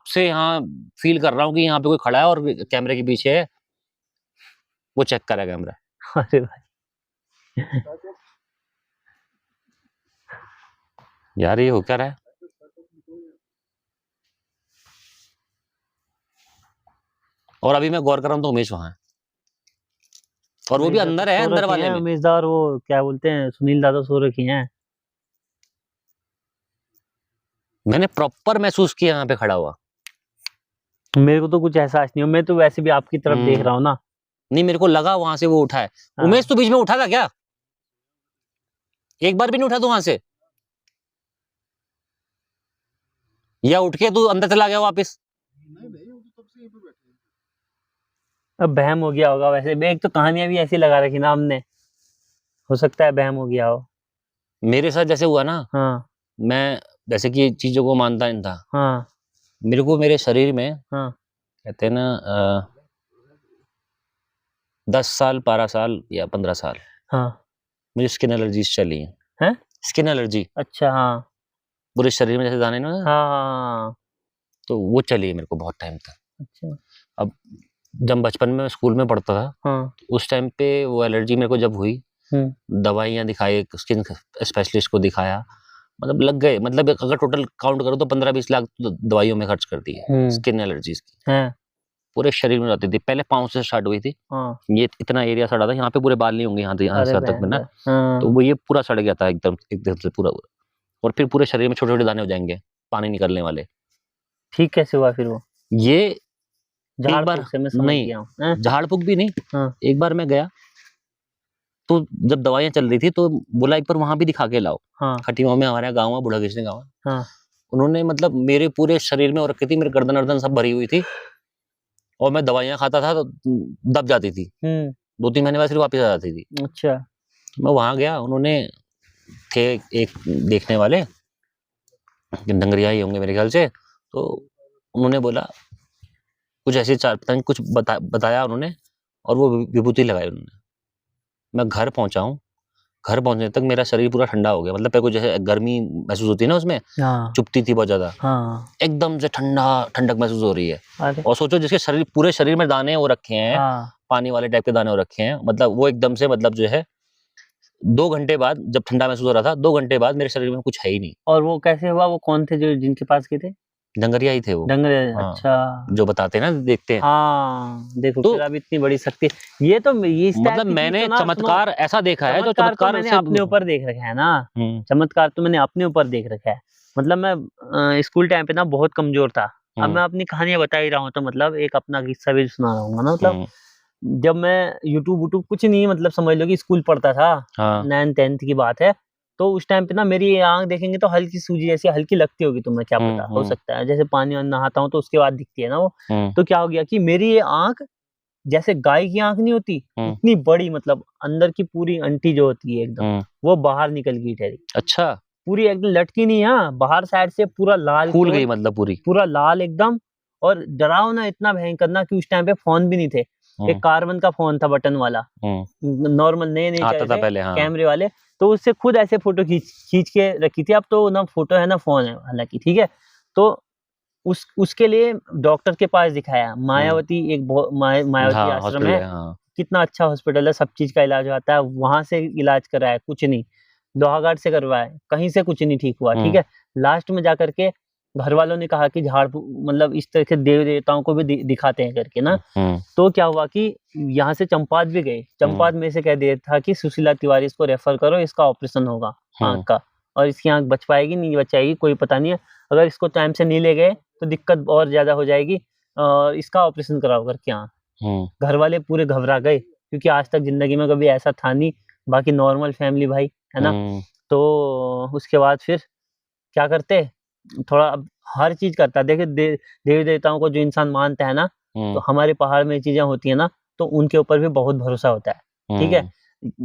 से यहाँ फील कर रहा हूँ कि यहाँ पे कोई खड़ा है और कैमरे के पीछे है, वो चेक करा कैमरा। अरे भाई यार ये हो क्या रहा है? और अभी मैं गौर कर रहा हूँ तो उमेश वहां है, और वो भी अंदर है, अंदर वाले में। उमेशदार, वो क्या बोलते हैं, सुनील दादा सो रखी हैं। मैंने प्रॉपर महसूस किया यहाँ पे खड़ा हुआ। मेरे को तो कुछ एहसास नहीं हो, मैं तो वैसे भी आपकी तरफ देख रहा हूँ ना। नहीं, मेरे को लगा वहां से वो उठा है। उमेश तो बीच में उठा था क्या? एक बार भी नहीं उठा तू वहां से? या उठ के तू अंदर चला गया वापस? अब बहम हो गया होगा वैसे, एक तो कहानियां भी ऐसी लगा रखी ना हमने, हो सकता है बहम हो गया हो। मेरे साथ जैसे हुआ ना, मैं जैसे कि चीजों को मानता नहीं था। मेरे को मेरे शरीर में कहते हैं ना 10 साल 12 साल या 15 साल मुझे स्किन एलर्जीज चली हैं। Skin allergy. अच्छा। हाँ। पूरे शरीर में जैसे दाने ना, हाँ। तो वो चली है मेरे को बहुत टाइम तक। अच्छा। अब जब बचपन में स्कूल में पढ़ता था, उस टाइम पे वो एलर्जी मेरे को जब हुई, दवाइयाँ दिखाई, स्किन स्पेशलिस्ट को दिखाया, मतलब लग गए, मतलब अगर टोटल काउंट करो तो 15-20 लाख दवाइयों में खर्च कर दी है स्किन एलर्जीज की। पूरे शरीर में जाती थी, पहले पाँव से स्टार्ट हुई थी। ये इतना एरिया सड़ा था, यहाँ पे पूरे बाल नहीं होंगे, यहाँ से तक में ना, तो वो ये पूरा सड़ गया था एकदम से पूरा। और फिर पूरे शरीर में छोटे छोटे दाने हो जाएंगे, पानी निकलने वाले। ठीक कैसे हुआ फिर वो? ये एक बार नहीं, झाड़ फूक भी नहीं। एक बार मैं गया तो जब दवाइयाँ चल रही थी तो बोला एक बार वहां भी दिखा के लाओ। हाँ खटीमा में हमारे यहाँ गाँव है, बूढ़ा कृष्ण गाँव है। हाँ उन्होंने मतलब मेरे पूरे शरीर में हो रखी थी, मेरे गर्दन वर्दन सब भरी हुई थी, और मैं दवाइयाँ खाता था तो दब जाती थी, 2-3 महीने बाद फिर वापस आ जाती थी। अच्छा मैं वहां गया, उन्होंने थे एक देखने वाले, डंगरिया ही होंगे मेरे ख्याल से, तो उन्होंने बोला कुछ ऐसे पता नहीं कुछ बताया उन्होंने, और वो विभूति लगाई उन्होंने। मैं घर पहुंचा हूँ, घर पहुंचने तक मेरा शरीर पूरा ठंडा हो गया, मतलब कुछ जैसे गर्मी महसूस होती है ना उसमें, हाँ चुभती थी बहुत ज्यादा, हाँ एकदम से ठंडक महसूस हो रही है। अरे और सोचो जिसके शरीर पूरे शरीर में दाने हो रखे हैं, हाँ पानी वाले टाइप के दाने हो रखे हैं, मतलब वो एकदम से मतलब जो है 2 घंटे बाद जब ठंडा महसूस हो रहा था, 2 घंटे बाद मेरे शरीर में कुछ है ही नहीं। और वो कैसे हुआ? वो कौन थे जो जिनके पास गए थे? डंगरिया ही थे वो। डंगर हाँ, अच्छा जो बताते हैं ना, देखते हैं। हाँ देखो तो फिर अब इतनी बड़ी शक्ति, ये तो ये इस टाइप मतलब की चीज मैंने तो ना सुनो, चमत्कार ऐसा देखा है जो चमत्कार तो चमत्कार मैंने से अपने ऊपर देख रखा है ना, चमत्कार तो मैंने अपने ऊपर देख रखा है। मतलब मैं स्कूल टाइम पे ना बहुत कमजोर था। अब मैं अपनी कहानियां बता ही रहा हूँ, तो मतलब एक अपना किस्सा भी सुना रहा हूँ ना। मतलब जब मैं यूट्यूब कुछ नहीं, मतलब समझ लो कि स्कूल पढ़ता था, हाँ 9th-10th की बात है, तो उस टाइम पे ना मेरी आंख देखेंगे तो हल्की सूजी जैसी हल्की लगती होगी, तुम्हें क्या पता, हो सकता है जैसे पानी में नहाता हूँ तो उसके बाद दिखती है ना वो। तो क्या हो गया कि मेरी ये आंख जैसे गाय की आंख नहीं होती उतनी बड़ी, मतलब अंदर की पूरी अंटी जो होती है एकदम वो बाहर निकल गई ठहरी, अच्छा, पूरी एकदम लटकी नहीं, हाँ बाहर साइड से पूरा लाल फूल गई मतलब पूरी। पूरा लाल एकदम। और डरावना इतना भयंकर ना कि उस टाइम पे फोन भी नहीं थे, एक कार्बन का फोन था बटन वाला, नॉर्मल नए आता चले था थे पहले, हाँ। कैमरे वाले, तो उससे खुद ऐसे फोटो खींच के रखी थी। अब तो ना फोटो है ना फोन है हालांकि, ठीक है। तो उसके लिए डॉक्टर के पास दिखाया, मायावती एक मायावती हाँ, आश्रम हॉस्पिटल है, है, हाँ। कितना अच्छा हॉस्पिटल है, सब चीज का इलाज होता है वहां से, इलाज कराया कुछ नहीं, लोहाघाट से करवाया कहीं से कुछ नहीं ठीक हुआ, ठीक है। लास्ट में जाकर के घर वालों ने कहा कि मतलब इस तरह के देव देवताओं को भी दिखाते हैं करके ना। तो क्या हुआ कि यहाँ से चंपाद भी गए, चंपाद में से कह दिया था कि सुशीला तिवारी इसको रेफर करो, इसका ऑपरेशन होगा आंख का, और इसकी आंख बच पाएगी नहीं बच पाएगी कोई पता नहीं है, अगर इसको टाइम से नहीं ले गए तो दिक्कत और ज्यादा हो जाएगी, इसका ऑपरेशन कराओ करके आंख। घर वाले पूरे घबरा गए, क्योंकि आज तक जिंदगी में कभी ऐसा था नहीं, बाकी नॉर्मल फैमिली भाई है ना। तो उसके बाद फिर क्या करते, थोड़ा अब हर चीज करता, देखे देवी देवताओं को जो इंसान मानता है ना, तो हमारे पहाड़ में चीजें होती है ना, तो उनके ऊपर भी बहुत भरोसा होता है, ठीक है।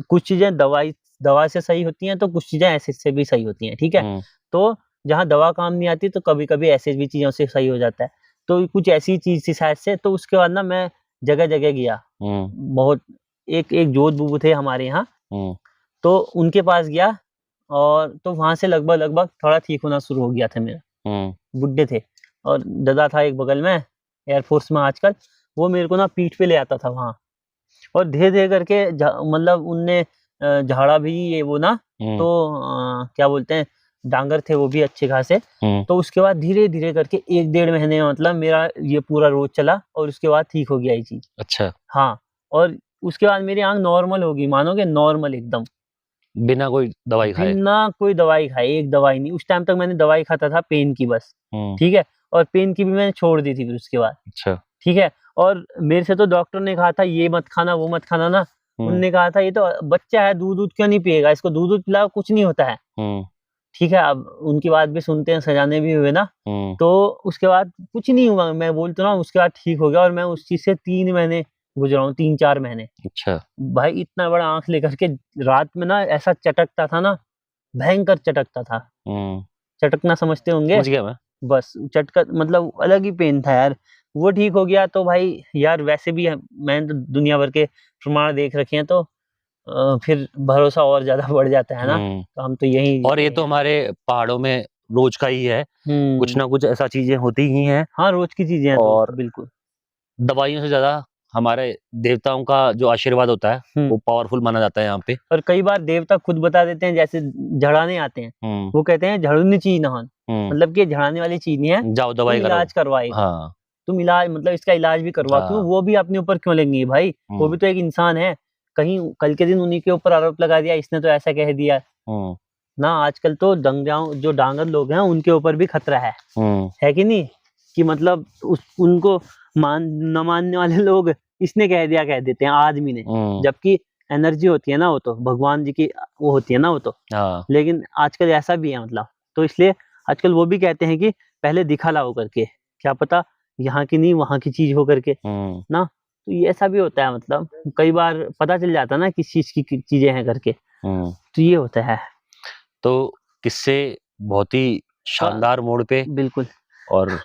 कुछ चीजें दवा से सही होती हैं, तो कुछ चीजें ऐसे से भी सही होती हैं, ठीक है। तो जहाँ दवा काम नहीं आती तो कभी कभी ऐसे भी चीजों से सही हो जाता है, तो कुछ ऐसी चीज थी शायद से। तो उसके बाद ना मैं जगह जगह गया, बहुत, एक जोध बुबू थे हमारे यहाँ, तो उनके पास गया, और तो वहां से लगभग थोड़ा ठीक होना शुरू हो गया था मेरा। बुड्ढे थे, और दादा था एक बगल में एयरफोर्स में आजकल, वो मेरे को ना पीठ पे ले आता था वहां, और धीरे धीरे करके मतलब उनने झाड़ा भी ये वो ना, तो क्या बोलते हैं, डांगर थे वो भी अच्छे खासे। तो उसके बाद धीरे धीरे करके 1-1.5 महीने में मतलब मेरा ये पूरा रोज चला, और उसके बाद ठीक हो गया ये चीज। अच्छा, हाँ, और उसके बाद मेरी आंख नॉर्मल होगी, मानोगे, नॉर्मल एकदम, बिना कोई दवाई खाए। बिना कोई दवाई खाए, एक दवाई नहीं। उस टाइम तक मैंने दवाई खाता था पेन की बस, ठीक है, और पेन की भी मैंने छोड़ दी थी फिर उसके बाद, अच्छा, ठीक है। और मेरे से तो डॉक्टर ने कहा था ये मत खाना वो मत खाना ना, उनने कहा था ये तो बच्चा है, दूध क्यों नहीं पिएगा, इसको दूध पिलाओ, कुछ नहीं होता है, ठीक है। अब उनकी बात भी सुनते हैं, सजाने भी हुए ना। तो उसके बाद कुछ नहीं हुआ, मैं बोलता हूँ उसके बाद ठीक हो गया, और मैं उस चीज से 3 महीने गुजरा हूँ, 3-4 महीने। अच्छा, भाई इतना बड़ा आंख लेकर के रात में ना ऐसा चटकता था ना, भयंकर चटकता था, चटकना समझते होंगे, समझ गया मैं। बस चटका, मतलब अलग ही पेन था यार। वो ठीक हो गया तो भाई यार, वैसे भी मैंने तो दुनिया भर के प्रमाण देख रखे हैं, तो फिर भरोसा और ज्यादा बढ़ जाता है ना, तो हम तो यही। और ये तो हमारे पहाड़ों में रोज का ही है, कुछ ना कुछ ऐसा चीजें होती ही हैं। हाँ, रोज की चीजें हैं और तो बिल्कुल, दवाइयों से ज्यादा हमारे देवताओं का जो आशीर्वाद होता है वो पावरफुल माना जाता है यहाँ पे। और कई बार देवता खुद बता देते हैं, जैसे झड़ाने आते हैं, वो कहते हैं झड़नी चीज नहान, मतलब कि झड़ाने वाली चीज नहीं है, जाओ दवाई तुम करो। इलाज करवाए, हाँ, तुम इलाज मतलब इसका इलाज भी करवा, क्यों वो भी अपने ऊपर क्यों लेंगे भाई, वो भी तो एक इंसान है, कहीं कल के दिन उन्हीं के ऊपर आरोप लगा दिया, इसने तो ऐसा कह दिया ना। आजकल तो जो डांगर लोग हैं उनके ऊपर भी खतरा है कि नहीं, कि मतलब उनको न मानने वाले लोग इसने कह दिया कह देते हैं आदमी ने, जबकि एनर्जी होती है ना, वो तो भगवान जी की वो होती है ना वो तो। हाँ। लेकिन आजकल ऐसा भी है मतलब, तो इसलिए आजकल वो भी कहते हैं कि पहले दिखा लाओ करके, क्या पता यहाँ की नहीं वहाँ की चीज़ हो करके ना। तो ये ऐसा भी होता है मतलब, कई बार पता चल जाता है ना किस चीज़ की चीज़ें हैं करके, तो ये होता है। तो किस्से बहुत ही शानदार मोड़ पे बिल्कुल और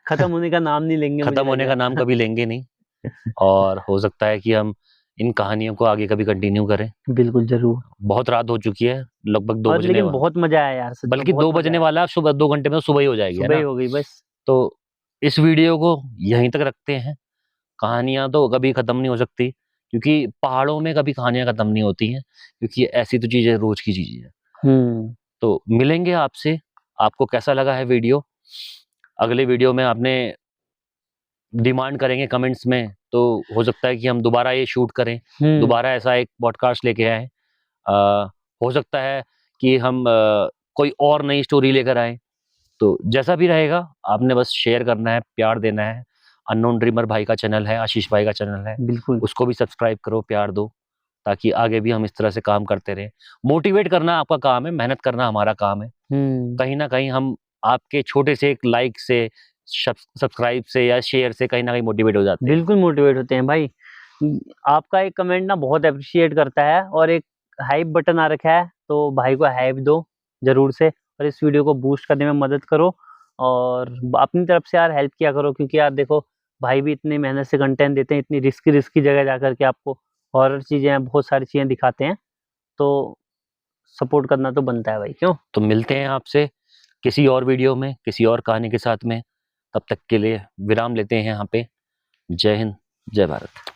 खत्म होने का नाम नहीं लेंगे, मुझे खत्म लग होने का रहा नाम है। कभी लेंगे नहीं, और हो सकता है कि हम इन कहानियों को आगे कभी कंटिन्यू करें। बिल्कुल ज़रूर। बहुत रात हो चुकी है, लगभग 2 और बजने लेकिन बहुत मज़ा आया यार, सच में बल्कि बहुत 2 मज़ा बजने आया। वाला है, सुबह 2 घंटे में तो सुबह ही हो जाएगी, है सुबह ही ना? हो गई बस। तो इस वीडियो को यहीं तक रखते हैं। कहानियाँ तो कभी खत्म नहीं हो सकती, क्योंकि पहाड़ों में कभी कहानियाँ खत्म नहीं होती हैं, क्योंकि ऐसी तो चीज़ें रोज़ की चीज़ें हैं। हुँ। तो मिलेंगे आपसे, आपको कैसा लगा है वीडियो? अगले वीडियो में आपने डिमांड करेंगे कमेंट्स में, तो हो सकता है कि हम दोबारा ये शूट करें, हुँ। दोबारा ऐसा एक पॉडकास्ट लेके आएँ। हो सकता है कि हम कोई और नई स्टोरी लेकर आएँ। तो जैसा भी रहेगा, आपने बस शेयर करना है, प्यार देना है। अननोन ड्रीमर भाई का चैनल है, आशीष भाई का चैनल है, बिल्कुल। उसको भी सब्सक्राइब करो, प्यार दो, ताकि आगे भी हम इस तरह से काम करते रहें। मोटिवेट करना आपका काम है, मेहनत करना हमारा काम है। हुँ। कहीं न कहीं हम आपके छोटे से एक लाइक से, सब्सक्राइब से या शेयर से कहीं न कहीं मोटिवेट हो जाते हैं। बिल्कुल मोटिवेट होते हैं भाई। आपका एक कमेंट ना बहुत एप्रिशिएट करता है, और एक हाइप बटन आ रखा है, तो भाई को हाइप दो ज़रूर से, और इस वीडियो को बूस्ट करने में मदद करो, और अपनी तरफ से यार हेल्प किया करो, क्योंकि यार देखो भाई भी इतनी मेहनत से कंटेंट देते हैं, इतनी रिस्की जगह जाकर के आपको हॉरर चीज़ें हैं, बहुत सारी चीज़ें दिखाते हैं, तो सपोर्ट करना तो बनता है भाई, क्यों? तो मिलते हैं आपसे किसी और वीडियो में, किसी और कहानी के साथ में। तब तक के लिए विराम लेते हैं यहाँ पे। जय हिंद, जय भारत।